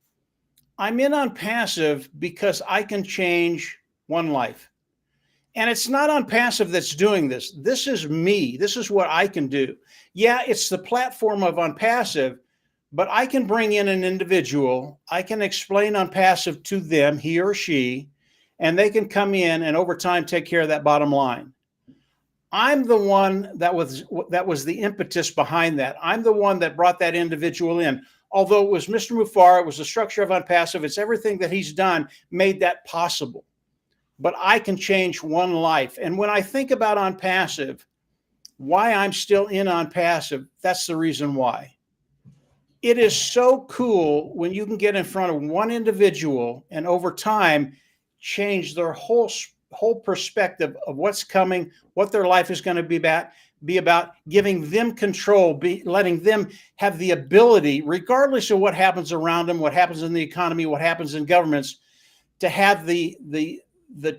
I'm in ONPASSIVE because I can change one life. And it's not ONPASSIVE that's doing this. This is me. This is what I can do. Yeah, it's the platform of ONPASSIVE, but I can bring in an individual. I can explain ONPASSIVE to them, he or she, and they can come in and over time take care of that bottom line. I'm the one that was the impetus behind that. I'm the one that brought that individual in. Although it was Mr. Mufareh, it was the structure of ONPASSIVE, it's everything that he's done made that possible. But I can change one life. And when I think about ONPASSIVE, why I'm still in ONPASSIVE, that's the reason why. It is so cool when you can get in front of one individual and over time change their whole perspective of what's coming, what their life is going to be about, giving them control, letting them have the ability, regardless of what happens around them, what happens in the economy, what happens in governments, to have the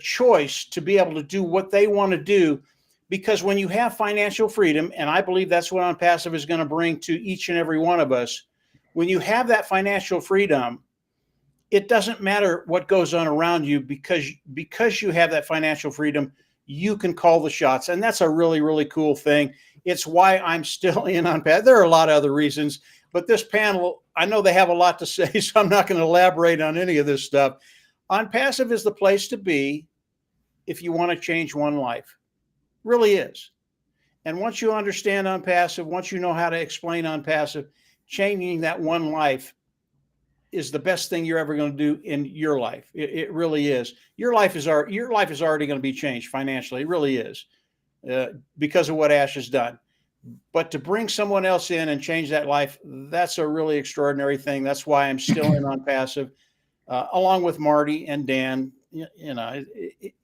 choice to be able to do what they want to do. Because when you have financial freedom, and I believe that's what ONPASSIVE is going to bring to each and every one of us, when you have that financial freedom, it doesn't matter what goes on around you, because you have that financial freedom, you can call the shots. And that's a really, really cool thing. It's why I'm still in ONPASSIVE. There are a lot of other reasons, but this panel, I know they have a lot to say, so I'm not going to elaborate on any of this stuff. ONPASSIVE is the place to be if you want to change one life. Really is. And once you understand ONPASSIVE, once you know how to explain ONPASSIVE, changing that one life is the best thing you're ever going to do in your life. It really is. Your life is already going to be changed financially. It really is, because of what Ash has done. But to bring someone else in and change that life, that's a really extraordinary thing. That's why I'm still in ONPASSIVE, along with Marty and Dan. You know,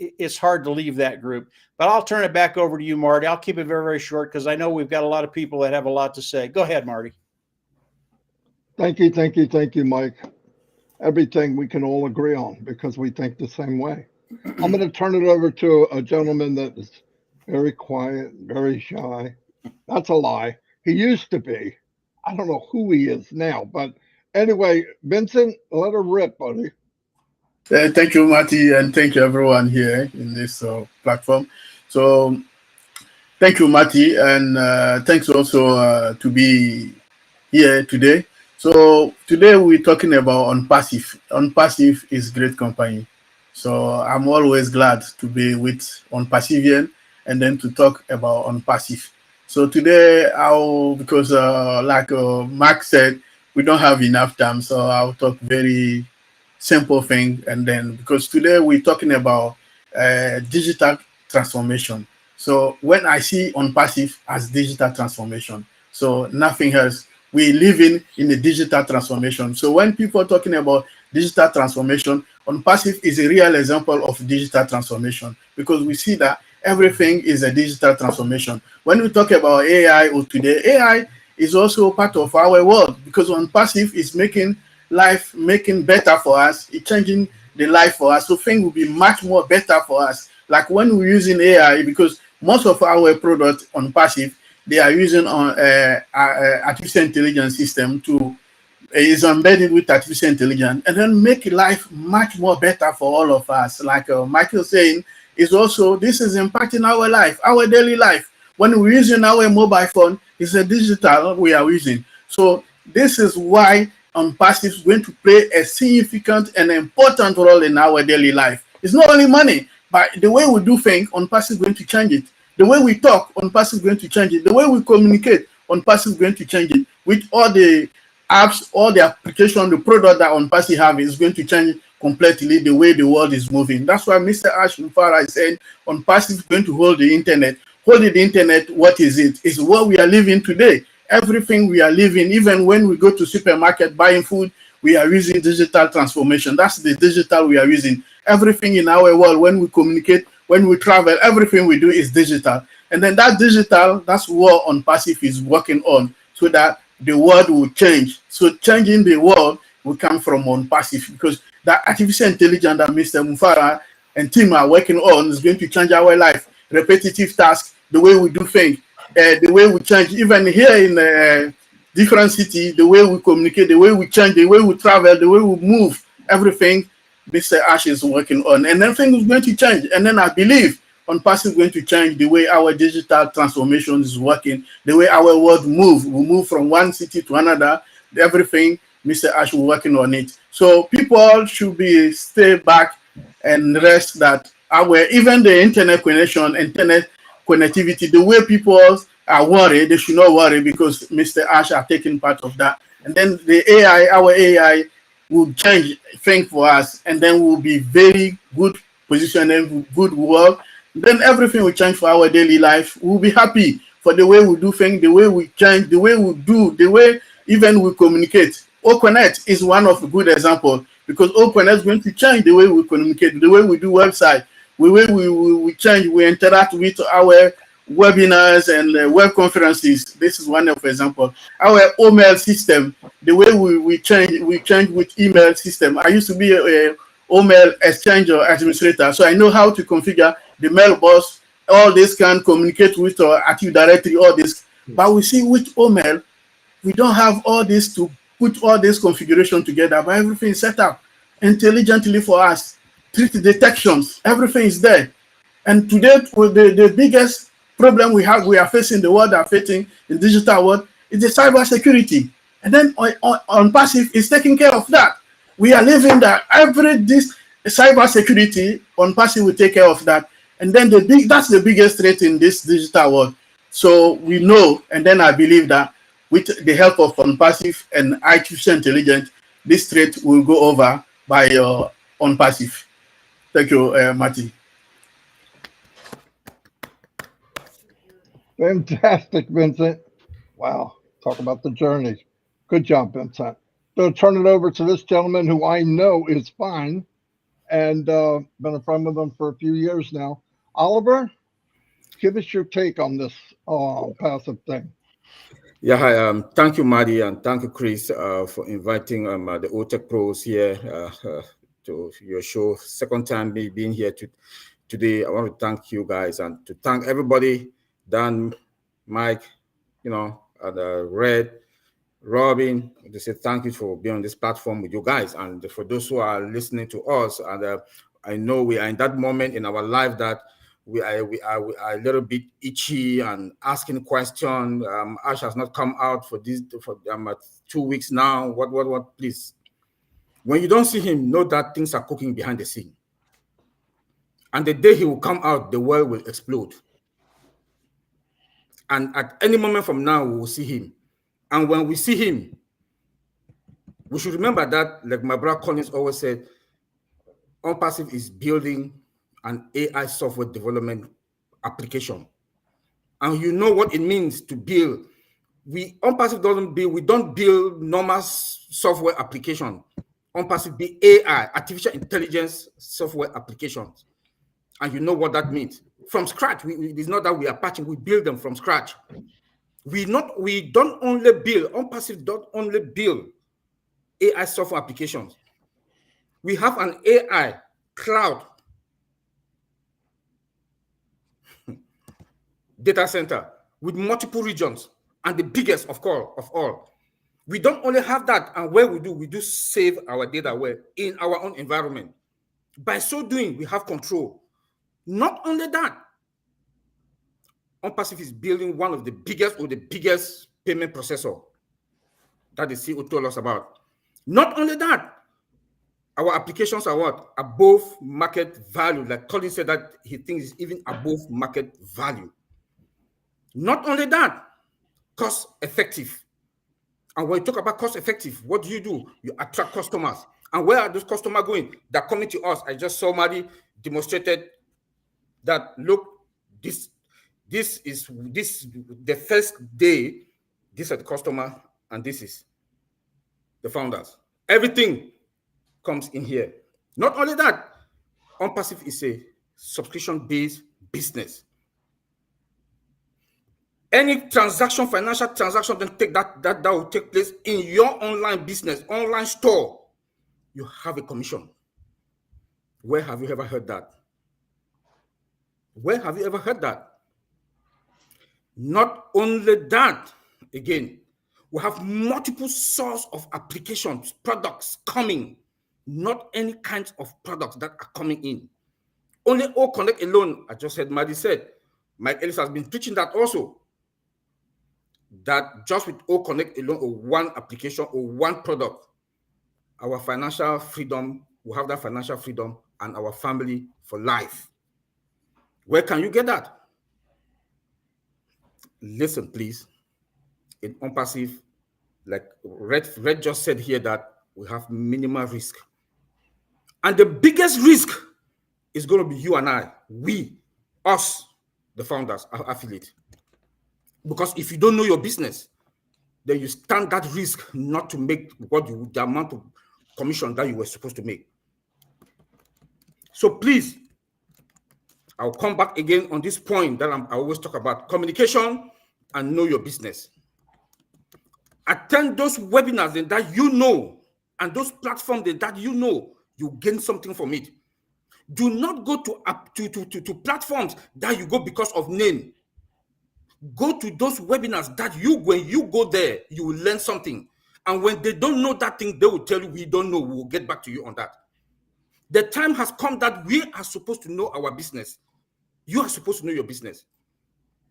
it's hard to leave that group. But I'll turn it back over to you, Marty. I'll keep it very, very short because I know we've got a lot of people that have a lot to say. Go ahead, Marty. Thank you, Mike. Everything we can all agree on because we think the same way. I'm going to turn it over to a gentleman that is very quiet, very shy. That's a lie. He used to be. I don't know who he is now, but anyway, Vincent, let her rip, buddy. Thank you, Marty, and thank you everyone here in this platform. So thank you, Marty, and thanks also to be here today. So today we're talking about ONPASSIVE. ONPASSIVE is great company. So I'm always glad to be with ONPASSIVian and then to talk about ONPASSIVE. So today because like Mark said, we don't have enough time, so I'll talk very simple thing. And then because today we're talking about digital transformation. So when I see ONPASSIVE as digital transformation, so nothing else. We live in a digital transformation. So when people are talking about digital transformation, ONPASSIVE is a real example of digital transformation because we see that everything is a digital transformation. When we talk about AI or today, AI is also part of our world because ONPASSIVE is making better for us. It's changing the life for us. So things will be much more better for us. Like when we're using AI, because most of our products ONPASSIVE, they are using on artificial intelligence system is embedded with artificial intelligence and then make life much more better for all of us. Like Michael saying, is also this is impacting our life, our daily life. When we're using our mobile phone, it's a digital we are using. So this is why ONPASSIVE is going to play a significant and important role in our daily life. It's not only money, but the way we do things, ONPASSIVE is going to change it. The way we talk, ONPASSIVE is going to change it. The way we communicate, ONPASSIVE is going to change it. With all the apps, all the application, the product that ONPASSIVE have is going to change completely the way the world is moving. That's why Mr. Ash Mufara is saying ONPASSIVE is going to hold the internet. Holding the internet, what is it? It's what we are living today. Everything we are living, even when we go to supermarket buying food, we are using digital transformation. That's the digital we are using. Everything in our world, when we communicate, when we travel, everything we do is digital. And then that digital, that's what ONPASSIVE is working on, so that the world will change. So changing the world will come from ONPASSIVE, because that artificial intelligence that Mr. Mufara and team are working on is going to change our life. Repetitive tasks, the way we do things, the way we change, even here in different cities, the way we communicate, the way we change, the way we travel, the way we move, everything Mr. Ash is working on. And everything is going to change. And then I believe ONPASSIVE is going to change the way our digital transformation is working, the way our world move. We move from one city to another, everything Mr. Ash is working on it. So people should be stay back and rest that even the internet connection, internet connectivity, the way people are worried, they should not worry, because Mr. Ash are taking part of that. And then the AI, our AI will change things for us, and then we'll be very good position and good world. Then everything will change for our daily life. We'll be happy for the way we do things, the way we change, the way we do, the way even we communicate. OConnect is one of a good example, because OConnect is going to change the way we communicate, the way we do website, the way we change, we interact with our webinars and web conferences. This is one of example. Our email system, the way we change with email system. I used to be a email exchanger administrator, so I know how to configure the mailbox. All this can communicate with our Active Directory, all this. But we see with email, we don't have all this to put all this configuration together, but everything is set up intelligently for us. Treat detections, everything is there. And today, with the biggest problem we are facing, the world are facing in digital world, is the cyber security. And then ONPASSIVE is taking care of that. We are living that this cyber security, ONPASSIVE will take care of that. And then that's the biggest threat in this digital world. So we know, and then I believe that with the help of ONPASSIVE and artificial intelligence, this threat will go over by ONPASSIVE. Thank you, Marty. Fantastic, Vincent. Wow. Talk about the journey. Good job, Vincent. So turn it over to this gentleman who I know is fine, and been a friend with him for a few years now. Oliver, give us your take on this passive thing. Yeah, hi. Thank you, Maddie, and thank you, Chris, for inviting the OTech Pros here to your show. Second time me being here today. I want to thank you guys and to thank everybody, Dan, Mike, and Red, Robin, to say thank you for being on this platform with you guys, and for those who are listening to us. And I know we are in that moment in our life that we are a little bit itchy and asking questions. Ash has not come out for 2 weeks now. What? Please, when you don't see him, know that things are cooking behind the scene. And the day he will come out, the world will explode. And at any moment from now, we will see him. And when we see him, we should remember that, like my brother Collins always said, ONPASSIVE is building an AI software development application. And you know what it means to build. ONPASSIVE doesn't build, we don't build normal software application. ONPASSIVE be AI, artificial intelligence software applications. And you know what that means. From scratch, it's not that we are patching, we build them from scratch. We don't only build, ONPASSIVE don't only build AI software applications. We have an AI cloud data center with multiple regions, and the biggest of all. We don't only have that, and where we do save our data well in our own environment. By so doing, we have control. Not only that, ONPASSIVE is building one of the biggest payment processor that the CEO told us about. Not only that, our applications are what? Above market value. Like Colin said that he thinks it's even above market value. Not only that, cost effective. And when you talk about cost effective, what do? You attract customers. And where are those customers going? They're coming to us. I just saw Madi demonstrated that, look, this is the first day, these are the customer, and this is the founders. Everything comes in here. Not only that, ONPASSIVE is a subscription-based business. Any transaction, financial transaction, that will take place in your online business, online store, you have a commission. Where have you ever heard that? Where have you ever heard that? Not only that, again, we have multiple sources of applications, products coming, not any kinds of products that are coming in. Only O Connect alone, I just heard Madi said, Mike Ellis has been preaching that also, that just with O Connect alone, or one application or one product, our financial freedom, we have that financial freedom and our family for life. Where can you get that? Listen, please. In ONPASSIVE, like Red just said here, that we have minimal risk. And the biggest risk is going to be you and I, us, the founders, our affiliate. Because if you don't know your business, then you stand that risk not to make the amount of commission that you were supposed to make. So please, I'll come back again on this point that I always talk about: communication and know your business. Attend those webinars that you know, and those platforms that you know, you gain something from it. Do not go to platforms that you go because of name. Go to those webinars that when you go there, you will learn something. And when they don't know that thing, they will tell you, we don't know, we'll get back to you on that. The time has come that we are supposed to know our business. You are supposed to know your business.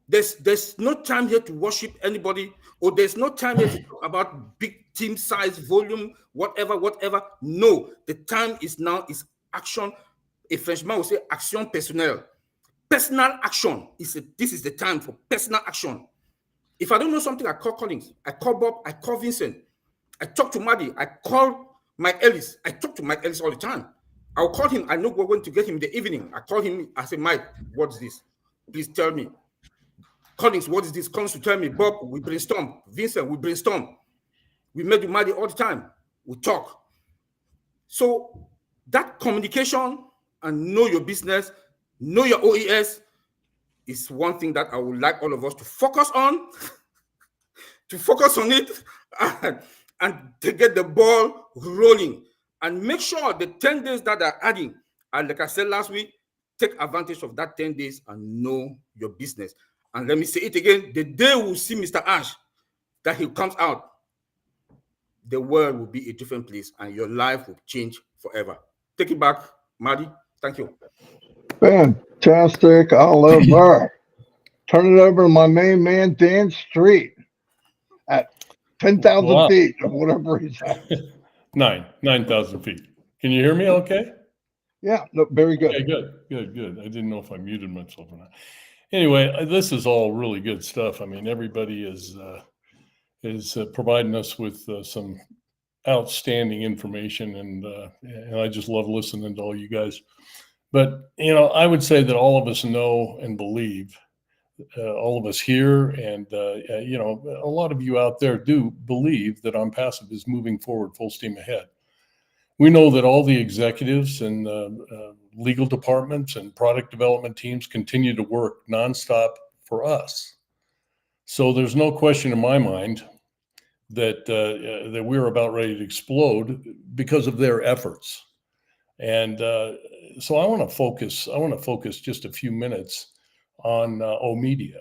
There's no time here to worship anybody, or there's no time here to talk about big team size, volume, whatever. No, the time is now, is action. A Frenchman will say action personnelle. Personal action. This is the time for personal action. If I don't know something, I call Collins, I call Bob, I call Vincent, I talk to Maddie, I call Mike Ellis. I talk to Mike Ellis all the time. I'll call him. I know we're going to get him in the evening. I call him. I say, Mike, what's this? Please tell me. Collins, what is this? Collins to tell me. Bob, we brainstorm. Vincent, we brainstorm. We meet with Maddie all the time. We talk. So that communication and know your business, know your OES is one thing that I would like all of us to focus on, and to get the ball rolling. And make sure the 10 days that are adding, and like I said last week, take advantage of that 10 days and know your business. And let me say it again, the day we'll see Mr. Ash, that he comes out, the world will be a different place and your life will change forever. Take it back, Maddie. Thank you. Fantastic, Oliver. Turn it over to my main man, Dan Street, at 10,000 feet or whatever he's at. 9,000 feet. Can you hear me okay? Yeah, no, very good. Okay, good. I didn't know if I muted myself or not. Anyway, this is all really good stuff. I mean, everybody is providing us with some outstanding information, and I just love listening to all you guys. But, I would say that all of us know and believe, all of us here, and, a lot of you out there do believe that ONPASSIVE is moving forward full steam ahead. We know that all the executives and legal departments and product development teams continue to work nonstop for us. So there's no question in my mind that we're about ready to explode because of their efforts. And so I want to focus just a few minutes on O-Media.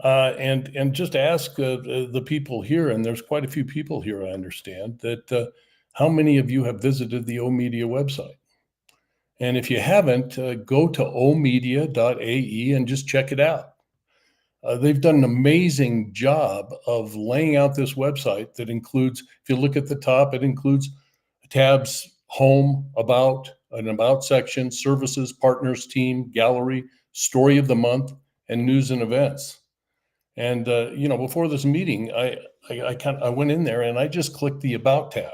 And just ask the people here, and there's quite a few people here, I understand, that how many of you have visited the O-Media website? And if you haven't, go to omedia.ae and just check it out. They've done an amazing job of laying out this website that includes, if you look at the top, it includes tabs, home, about, an about section, services, partners, team, gallery, story of the month, and news and events. And before this meeting, I went in there and I just clicked the about tab.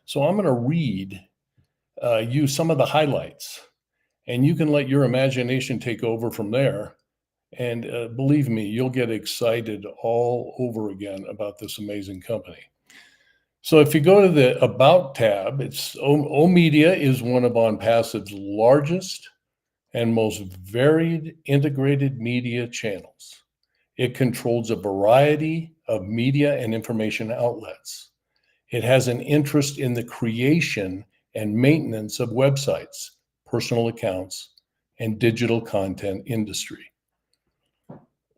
So I'm going to read you some of the highlights, and you can let your imagination take over from there. And believe me, you'll get excited all over again about this amazing company. So if you go to the About tab, it's OMedia is one of ONPASSIVE's largest and most varied integrated media channels. It controls a variety of media and information outlets. It has an interest in the creation and maintenance of websites, personal accounts, and digital content industry.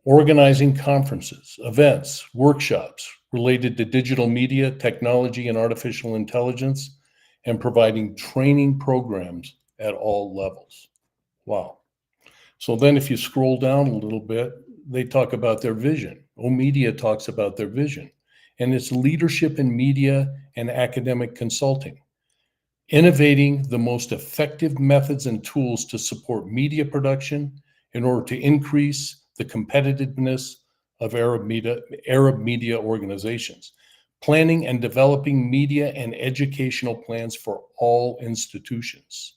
Organizing conferences, events, workshops related to digital media, technology, and artificial intelligence, and providing training programs at all levels. Wow. So then if you scroll down a little bit, they talk about their vision. OMedia talks about their vision and its leadership in media and academic consulting, innovating the most effective methods and tools to support media production in order to increase the competitiveness of Arab media organizations, planning and developing media and educational plans for all institutions.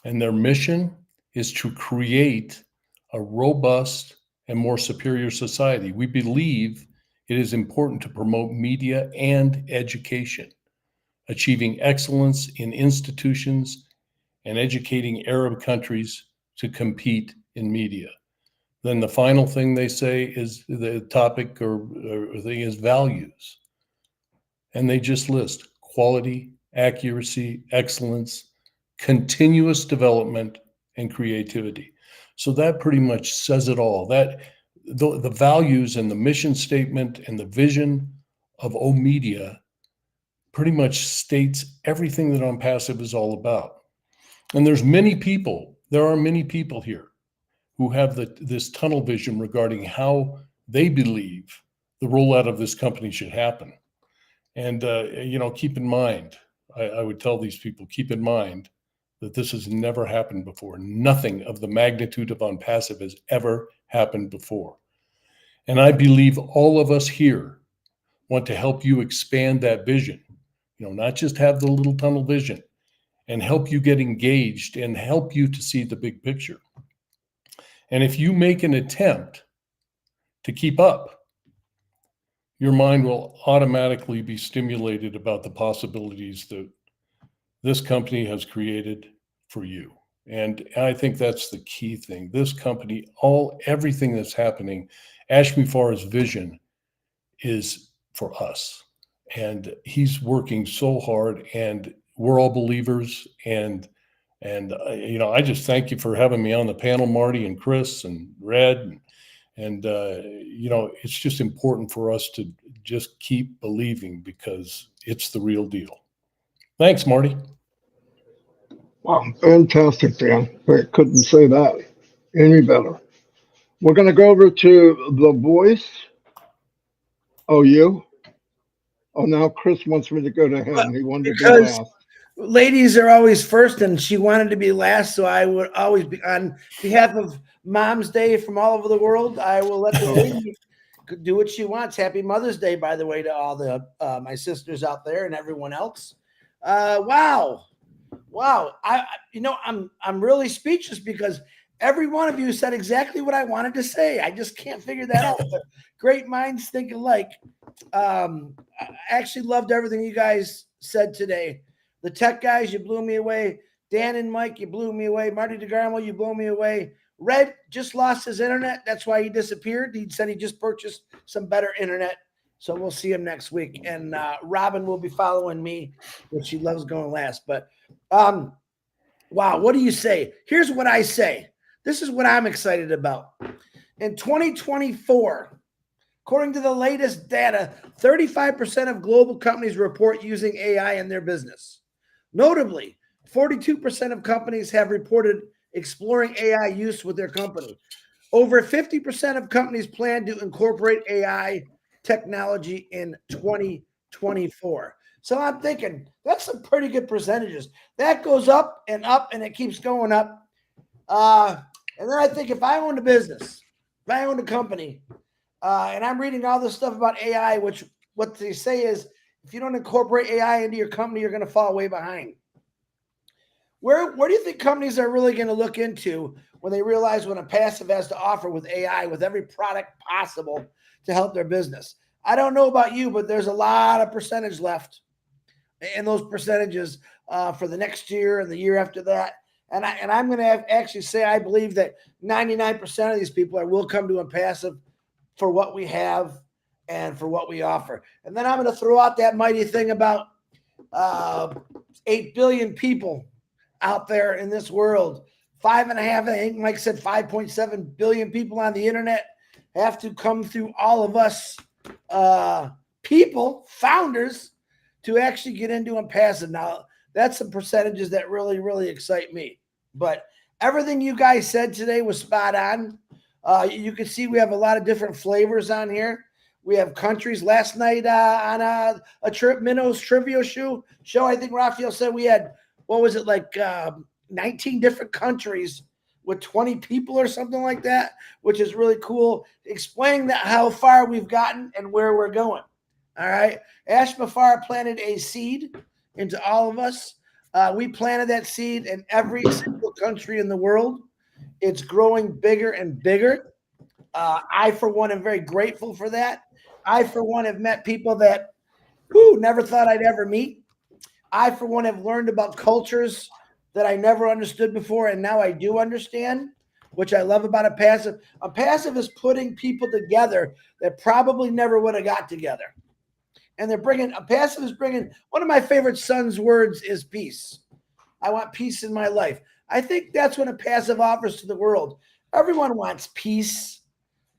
And their mission is to create a robust and more superior society. We believe it is important to promote media and education, achieving excellence in institutions and educating Arab countries to compete in media. Then the final thing they say is the topic or thing is values. And they just list quality, accuracy, excellence, continuous development, and creativity. So that pretty much says it all. That the values and the mission statement and the vision of OMedia pretty much states everything that ONPASSIVE is all about. And there are many people here who have this tunnel vision regarding how they believe the rollout of this company should happen. And, keep in mind, I would tell these people, keep in mind that this has never happened before. Nothing of the magnitude of ONPASSIVE has ever happened before. And I believe all of us here want to help you expand that vision, not just have the little tunnel vision, and help you get engaged and help you to see the big picture. And if you make an attempt to keep up, your mind will automatically be stimulated about the possibilities that this company has created for you. And I think that's the key thing. This company, everything that's happening, Ashmi Farah's vision is for us. And he's working so hard, and we're all believers. And I just thank you for having me on the panel, Marty and Chris and Red. And it's just important for us to just keep believing because it's the real deal. Thanks, Marty. Wow, fantastic, Dan. I couldn't say that any better. We're going to go over to The Voice. Oh, you? Oh, now Chris wants me to go to him. He wanted to be last. Ladies are always first, and she wanted to be last, so I would always be on behalf of Mom's Day from all over the world. I will let the lady do what she wants. Happy Mother's Day, by the way, to all the my sisters out there and everyone else. Wow. I'm really speechless because every one of you said exactly what I wanted to say. I just can't figure that out. But great minds think alike. I actually loved everything you guys said today. The tech guys, you blew me away. Dan and Mike, you blew me away. Marty DeGarmo, you blew me away. Red just lost his internet. That's why he disappeared. He said he just purchased some better internet. So we'll see him next week. And Robin will be following me, which she loves going last. But wow, what do you say? Here's what I say. This is what I'm excited about. In 2024, according to the latest data, 35% of global companies report using AI in their business. Notably, 42% of companies have reported exploring AI use with their company. Over 50% of companies plan to incorporate AI technology in 2024. So I'm thinking that's some pretty good percentages. That goes up, and it keeps going up. And then I think if I owned a business, if I owned a company, and I'm reading all this stuff about AI, which what they say is if you don't incorporate AI into your company, you're going to fall way behind. Where do you think companies are really going to look into when they realize what ONPASSIVE has to offer with AI, with every product possible to help their business? I don't know about you, but there's a lot of percentage left in those percentages for the next year and the year after that. And I'm going to actually say I believe that 99% of these people will come to ONPASSIVE for what we have and for what we offer. And then I'm going to throw out that mighty thing about 8 billion people out there in this world. 5.5, I think Mike said 5.7 billion people on the internet have to come through all of us people, founders, to actually get into ONPASSIVE. Now, that's some percentages that really, really excite me. But everything you guys said today was spot on. You can see we have a lot of different flavors on here. We have countries. Last night on a trip, Minnows Trivia show, I think Raphael said we had, what was it, like 19 different countries with 20 people or something like that, which is really cool, explaining that how far we've gotten and where we're going. All right. Ash Mafar planted a seed into all of us. We planted that seed in every single country in the world. It's growing bigger and bigger. I, for one, am very grateful for that. I, for one, have met people that never thought I'd ever meet. I, for one, have learned about cultures that I never understood before, and now I do understand, which I love about ONPASSIVE. ONPASSIVE is putting people together that probably never would have got together. And ONPASSIVE is bringing, one of my favorite son's words is peace. I want peace in my life. I think that's what ONPASSIVE offers to the world. Everyone wants peace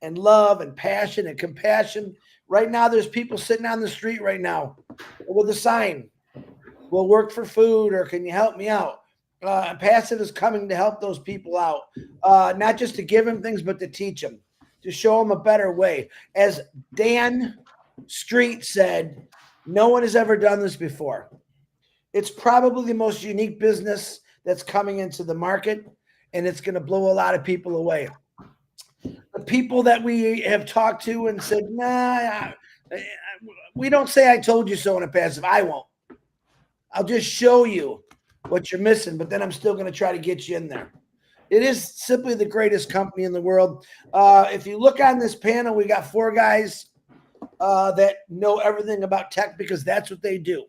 and love and passion and compassion. Right now, there's people sitting on the street right now with a sign, "We'll work for food," or "Can you help me out?" ONPASSIVE is coming to help those people out, not just to give them things, but to teach them, to show them a better way. As Dan Street said, no one has ever done this before. It's probably the most unique business that's coming into the market, and it's going to blow a lot of people away. The people that we have talked to and said, nah, we don't say I told you so in ONPASSIVE. I won't. I'll just show you what you're missing, but then I'm still going to try to get you in there. It is simply the greatest company in the world. If you look on this panel, we got 4 guys that know everything about tech because that's what they do.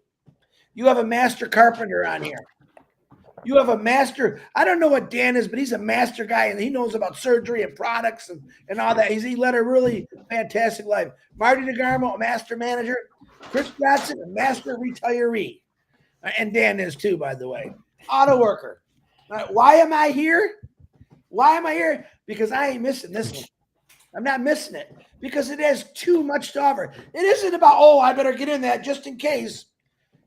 You have a master carpenter on here. You have a master. I don't know what Dan is, but he's a master guy, and he knows about surgery and products and all that. He led a really fantastic life. Marty DeGarmo, a master manager. Chris Johnson, a master retiree. And Dan is too, by the way. Auto worker. Why am I here? Why am I here? Because I ain't missing this one. I'm not missing it because it has too much to offer. It isn't about, oh, I better get in that just in case.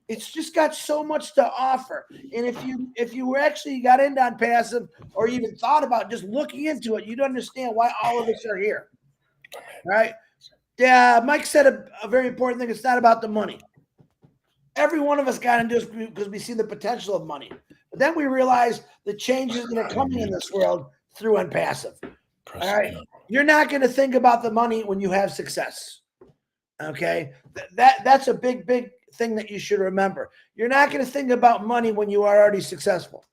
It's just got so much to offer. And if you actually got into ONPASSIVE or even thought about just looking into it, you'd understand why all of us are here. All right. Yeah, Mike said a very important thing. It's not about the money. Every one of us got into this because we see the potential of money. But then we realize the changes that are coming in this world through ONPASSIVE. All right. You're not going to think about the money when you have success. Okay. That's a big, big thing that you should remember. You're not going to think about money when you are already successful.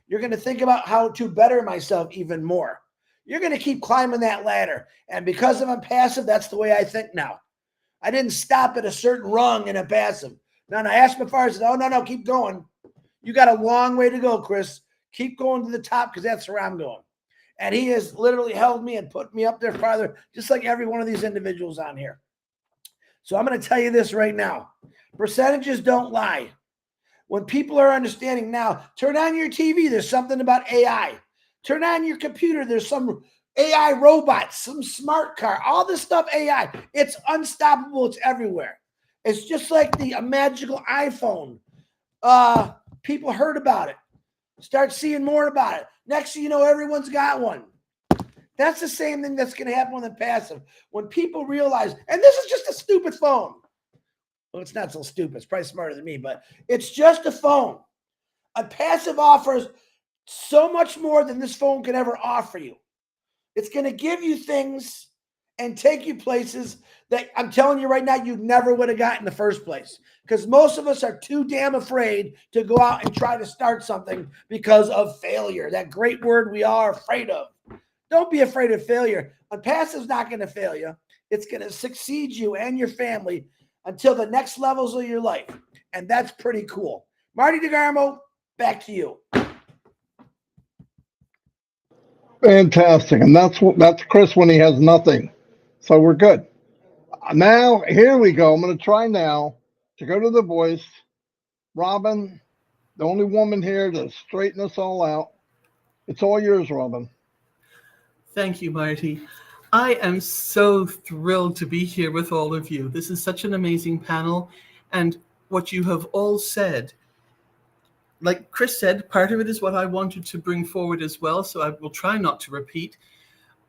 You're going to think about how to better myself even more. You're going to keep climbing that ladder. And because of ONPASSIVE, that's the way I think now. I didn't stop at a certain rung in ONPASSIVE. No, I asked my father, I said, oh, no, keep going. You got a long way to go, Chris. Keep going to the top because that's where I'm going. And he has literally held me and put me up there farther, just like every one of these individuals on here. So I'm going to tell you this right now. Percentages don't lie. When people are understanding now, turn on your TV. There's something about AI. Turn on your computer. There's some AI robots, some smart car, all this stuff AI. It's unstoppable. It's everywhere. It's just like the magical iPhone. People heard about it. Start seeing more about it. Next thing you know, everyone's got one. That's the same thing that's going to happen with the passive. When people realize, and this is just a stupid phone. Well, it's not so stupid. It's probably smarter than me, but it's just a phone. A passive offers so much more than this phone could ever offer you. It's going to give you things and take you places that I'm telling you right now, you never would have got in the first place. Because most of us are too damn afraid to go out and try to start something because of failure. That great word we are afraid of. Don't be afraid of failure. ONPASSIVE's not going to fail you. It's going to succeed you and your family until the next levels of your life. And that's pretty cool. Marty DeGarmo, back to you. Fantastic. And that's Chris when he has nothing. So we're good. Now, here we go. I'm going to try now to go to the voice. Robin, the only woman here to straighten us all out. It's all yours, Robin. Thank you, Marty. I am so thrilled to be here with all of you. This is such an amazing panel. And what you have all said, like Chris said, part of it is what I wanted to bring forward as well. So I will try not to repeat.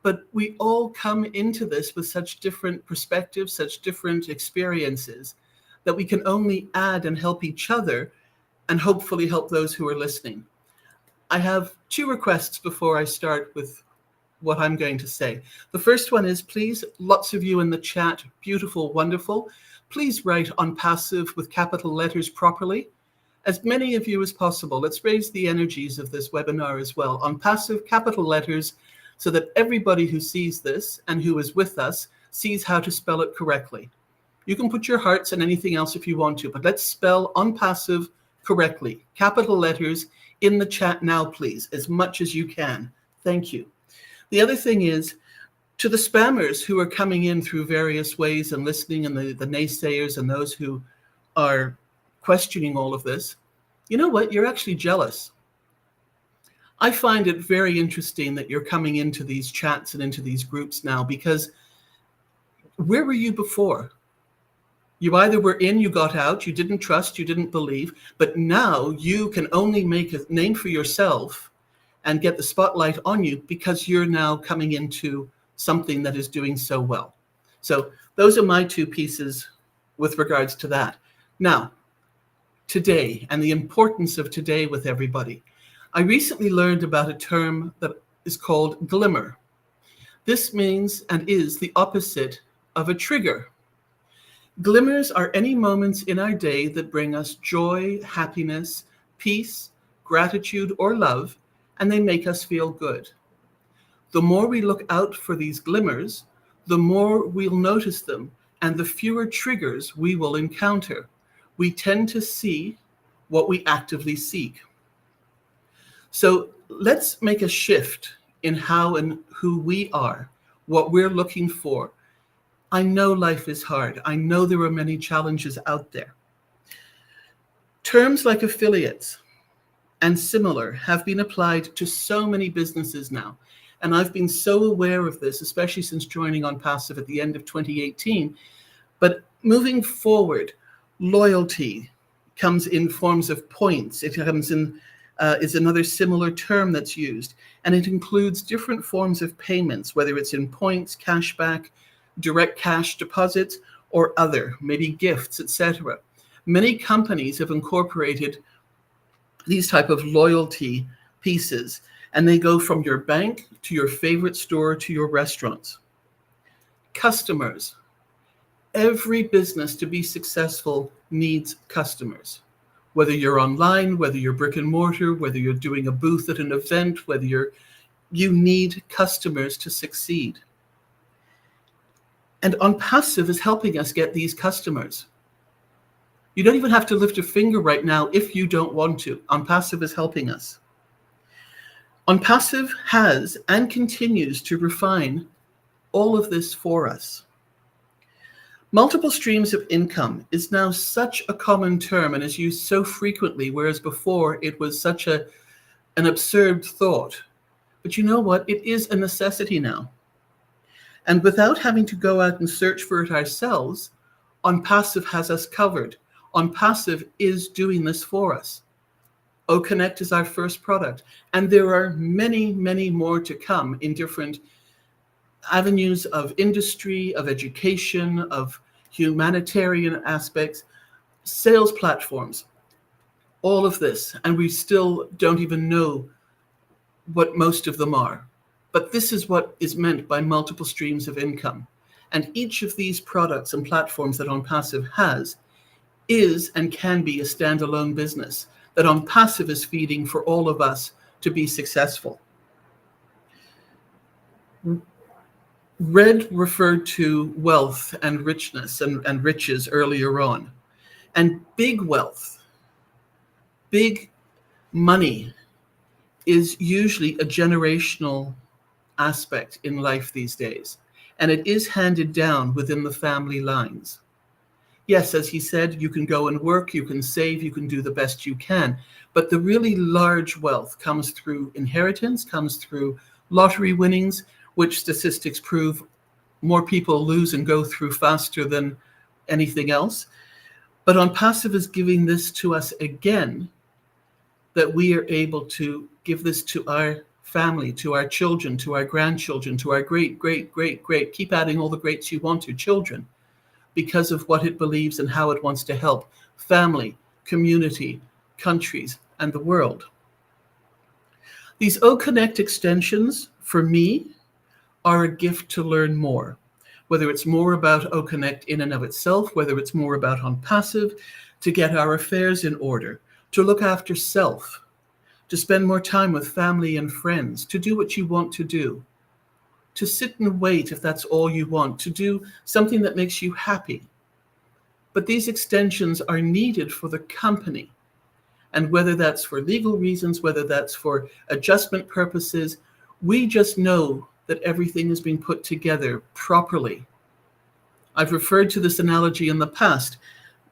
But we all come into this with such different perspectives, such different experiences, that we can only add and help each other and hopefully help those who are listening. I have 2 requests before I start with what I'm going to say. The first one is, please, lots of you in the chat, beautiful, wonderful, please write ONPASSIVE with capital letters properly. As many of you as possible. Let's raise the energies of this webinar as well. ONPASSIVE, capital letters, so that everybody who sees this and who is with us sees how to spell it correctly. You can put your hearts and anything else if you want to, but let's spell ONPASSIVE correctly. Capital letters in the chat now, please, as much as you can. Thank you. The other thing is, to the spammers who are coming in through various ways and listening, and the naysayers and those who are questioning all of this, you know what? You're actually jealous. I find it very interesting that you're coming into these chats and into these groups now, because where were you before? You either were in, you got out, you didn't trust, you didn't believe, but now you can only make a name for yourself and get the spotlight on you because you're now coming into something that is doing so well. So those are my 2 pieces with regards to that. Now, today and the importance of today with everybody. I recently learned about a term that is called glimmer. This means and is the opposite of a trigger. Glimmers are any moments in our day that bring us joy, happiness, peace, gratitude, or love, and they make us feel good. The more we look out for these glimmers, the more we'll notice them, and the fewer triggers we will encounter. We tend to see what we actively seek. So let's make a shift in how and who we are, what we're looking for. I know life is hard. I know there are many challenges out there. Terms like affiliates and similar have been applied to so many businesses now. And I've been so aware of this, especially since joining ONPASSIVE at the end of 2018. But moving forward, loyalty comes in forms of points. It comes in, is another similar term that's used. And it includes different forms of payments, whether it's in points, cashback, direct cash deposits, or other, maybe gifts, etc. Many companies have incorporated these type of loyalty pieces, and they go from your bank to your favorite store to your restaurants. Customers. Every business to be successful needs customers. Whether you're online, whether you're brick and mortar, whether you're doing a booth at an event, whether you need customers to succeed. And ONPASSIVE is helping us get these customers. You don't even have to lift a finger right now if you don't want to. ONPASSIVE is helping us. ONPASSIVE has and continues to refine all of this for us. Multiple streams of income is now such a common term and is used so frequently, whereas before it was such an absurd thought. But you know what? It is a necessity now. And without having to go out and search for it ourselves, ONPASSIVE has us covered. ONPASSIVE is doing this for us. OConnect is our first product. And there are many, many more to come in different avenues of industry, of education, of humanitarian aspects, sales platforms, all of this. And we still don't even know what most of them are. But this is what is meant by multiple streams of income. And each of these products and platforms that OnPassive has is and can be a standalone business that OnPassive is feeding for all of us to be successful. Red referred to wealth and richness and riches earlier on. And big wealth, big money is usually a generational aspect in life these days. And it is handed down within the family lines. Yes, as he said, you can go and work, you can save, you can do the best you can. But the really large wealth comes through inheritance, comes through lottery winnings, which statistics prove more people lose and go through faster than anything else. But OnPassive is giving this to us again, that we are able to give this to our family, to our children, to our grandchildren, to our great, keep adding all the greats you want to, children, because of what it believes and how it wants to help family, community, countries, and the world. These OConnect extensions, for me, are a gift to learn more, whether it's more about OConnect in and of itself, whether it's more about OnPassive, to get our affairs in order, to look after self, to spend more time with family and friends, to do what you want to do, to sit and wait if that's all you want, to do something that makes you happy. But these extensions are needed for the company. And whether that's for legal reasons, whether that's for adjustment purposes, we just know that everything is being put together properly. I've referred to this analogy in the past.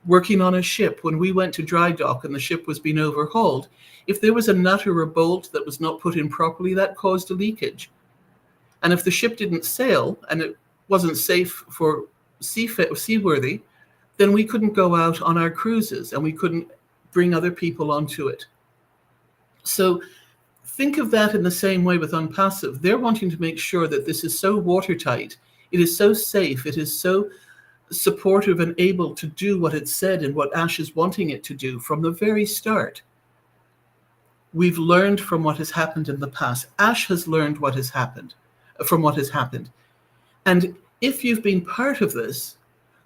Working on a ship, when we went to dry dock and the ship was being overhauled, if there was a nut or a bolt that was not put in properly, that caused a leakage. And if the ship didn't sail and it wasn't safe for seaworthy, then we couldn't go out on our cruises and we couldn't bring other people onto it. So think of that in the same way with OnPassive. They're wanting to make sure that this is so watertight, it is so safe, it is so supportive and able to do what it said and what Ash is wanting it to do from the very start. We've learned from what has happened in the past. Ash has learned what has happened from what has happened. And if you've been part of this,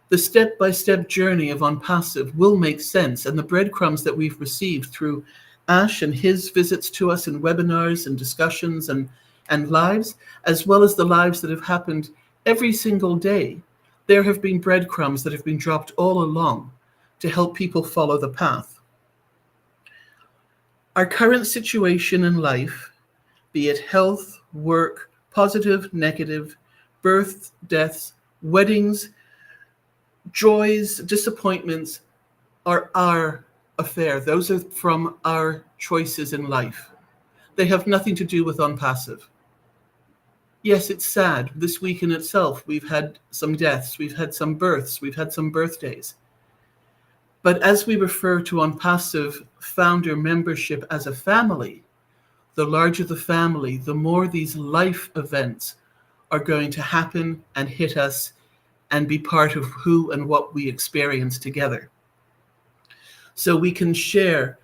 the step-by-step journey of OnPassive will make sense. And the breadcrumbs that we've received through Ash and his visits to us in webinars and discussions and lives, as well as the lives that have happened every single day, there have been breadcrumbs that have been dropped all along to help people follow the path. Our current situation in life, be it health, work, positive, negative, births, deaths, weddings, joys, disappointments, are our affair. Those are from our choices in life. They have nothing to do with OnPassive. Yes, it's sad. This week in itself, we've had some deaths, we've had some births, we've had some birthdays. But as we refer to OnPassive founder membership as a family, the larger the family, the more these life events are going to happen and hit us and be part of who and what we experience together. So we can share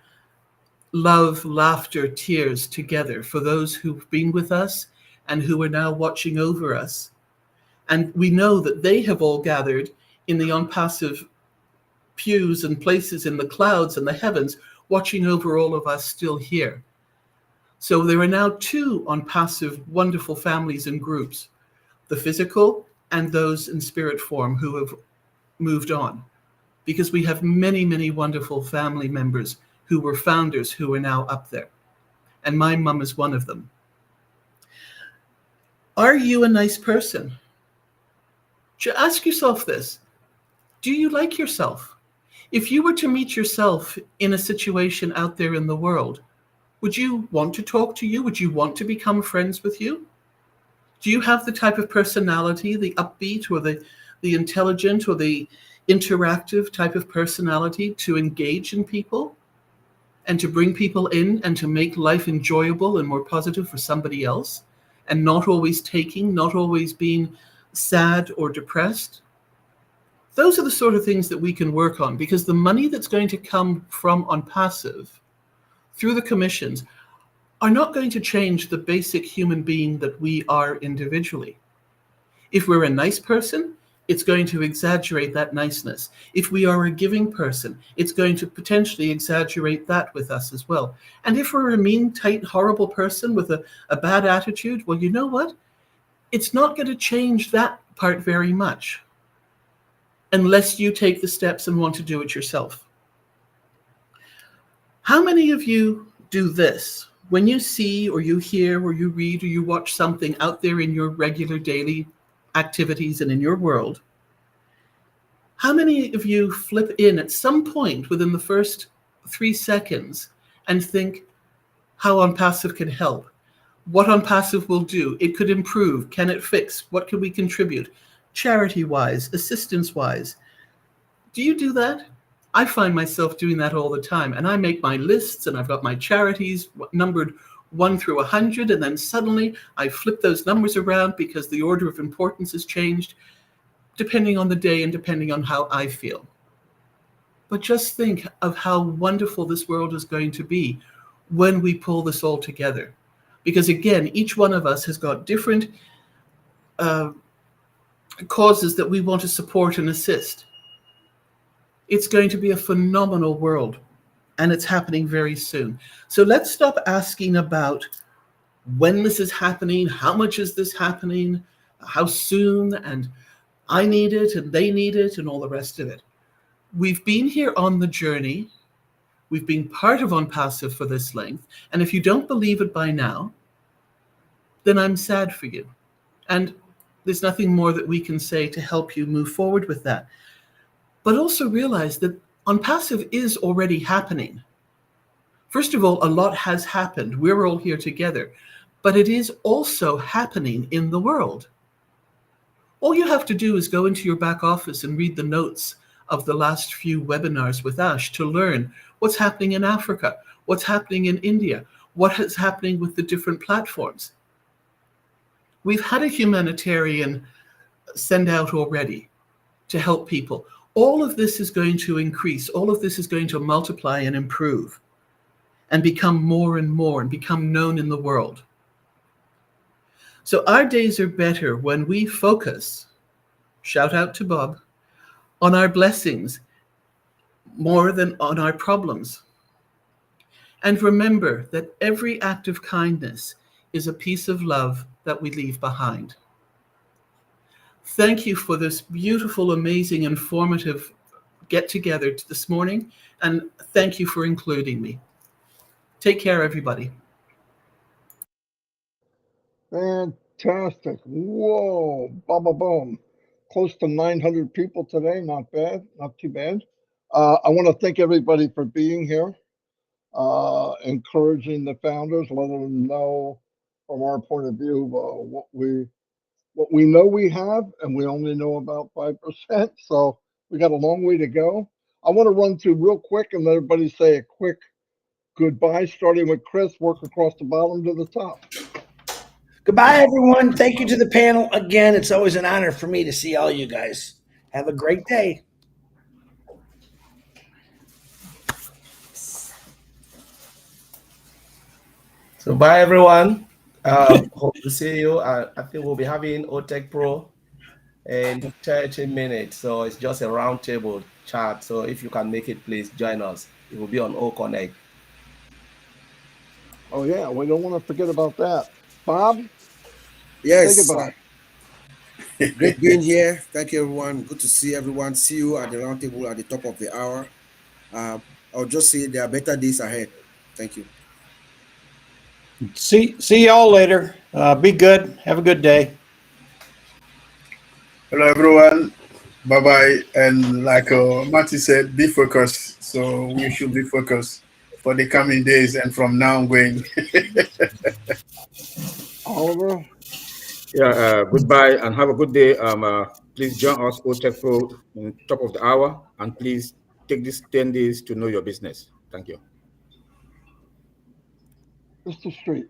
love, laughter, tears together for those who've been with us and who are now watching over us. And we know that they have all gathered in the OnPassive pews and places in the clouds and the heavens, watching over all of us still here. So there are now two OnPassive wonderful families and groups, the physical and those in spirit form who have moved on, because we have many, many wonderful family members who were founders who are now up there. And my mum is one of them. Are you a nice person? Ask yourself this. Do you like yourself? If you were to meet yourself in a situation out there in the world, would you want to talk to you? Would you want to become friends with you? Do you have the type of personality, the upbeat or the intelligent or the interactive type of personality to engage in people and to bring people in and to make life enjoyable and more positive for somebody else? and not always taking, not always being sad or depressed. Those are the sort of things that we can work on, because the money that's going to come from ONPASSIVE through the commissions are not going to change the basic human being that we are individually. If we're a nice person, it's going to exaggerate that niceness. If we are a giving person, it's going to potentially exaggerate that with us as well. And if we're a mean, tight, horrible person with a bad attitude, well, you know what? It's not going to change that part very much, unless you take the steps and want to do it yourself. How many of you do this? When you see or you hear or you read or you watch something out there in your regular daily activities and in your world, how many of you flip in at some point within the first 3 seconds and think how ONPASSIVE can help? What ONPASSIVE will do? It could improve. Can it fix? What can we contribute? Charity-wise, assistance-wise. Do you do that? I find myself doing that all the time, and I make my lists, and I've got my charities numbered 1 through 100, and then suddenly I flip those numbers around because the order of importance has changed, depending on the day and depending on how I feel. But just think of how wonderful this world is going to be when we pull this all together. Because again, each one of us has got different causes that we want to support and assist. It's going to be a phenomenal world, and it's happening very soon. So let's stop asking about when this is happening, how much is this happening, how soon, and I need it, and they need it, and all the rest of it. We've been here on the journey. We've been part of ONPASSIVE for this length, and if you don't believe it by now, then I'm sad for you. And there's nothing more that we can say to help you move forward with that. But also realize that ONPASSIVE is already happening. First of all, a lot has happened. We're all here together. But it is also happening in the world. All you have to do is go into your back office and read the notes of the last few webinars with Ash to learn what's happening in Africa, what's happening in India, what is happening with the different platforms. We've had a humanitarian send out already to help people. All of this is going to increase. All of this is going to multiply and improve and become more and more and become known in the world. So our days are better when we focus, shout out to Bob, on our blessings more than on our problems. And remember that every act of kindness is a piece of love that we leave behind. Thank you for this beautiful, amazing, informative get-together this morning, and thank you for including me. Take care, everybody. Fantastic. Whoa, baba boom. Close to 900 people today. Not bad, not too bad. I want to thank everybody for being here, encouraging the founders, letting them know from our point of view what we know we have, and we only know about 5%. So we got a long way to go. I want to run through real quick and let everybody say a quick goodbye, starting with Chris, work across the bottom to the top. Goodbye, everyone. Thank you to the panel. Again, it's always an honor for me to see all you guys. Have a great day. So bye, everyone. Hope to see you. I think we'll be having OTech Pro in 30 minutes. So it's just a roundtable chat. So if you can make it, please join us. It will be on O Connect. Oh, yeah. We don't want to forget about that. Bob? Yes. Say goodbye. Great being here. Thank you, everyone. Good to see everyone. See you at the roundtable at the top of the hour. I'll just say there are better days ahead. Thank you. See y'all later. Be good. Have a good day. Hello, everyone. Bye-bye. And like Marty said, be focused. So we should be focused for the coming days and from now on going. Oliver? Yeah, goodbye and have a good day. Please join us, OTech Pro, in top of the hour. And please take these 10 days to know your business. Thank you. Mr. Street.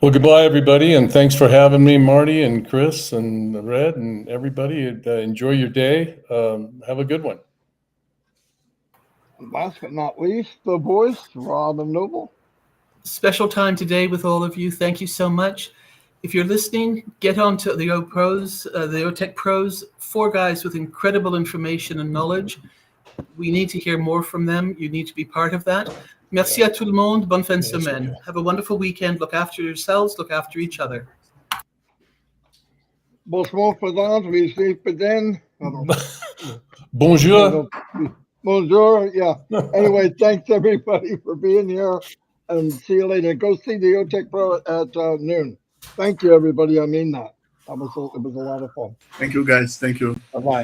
Well, goodbye, everybody, and thanks for having me, Marty and Chris and Red and everybody. Enjoy your day. Have a good one. Last but not least, the voice, Rob and Noble. Special time today with all of you. Thank you so much. If you're listening, get on to the OPros, the OTech Pros, 4 guys with incredible information and knowledge. We need to hear more from them. You need to be part of that. Merci à tout le monde. Bonne fin de semaine. Have a wonderful weekend. Look after yourselves. Look after each other. Bonsoir, Ferdinand. We see Ferdinand. Bonjour. Bonjour. Yeah. Anyway, thanks everybody for being here, and see you later. Go see the OTech Pro at noon. Thank you, everybody. I mean that. It was a lot of fun. Thank you, guys. Thank you. Bye-bye.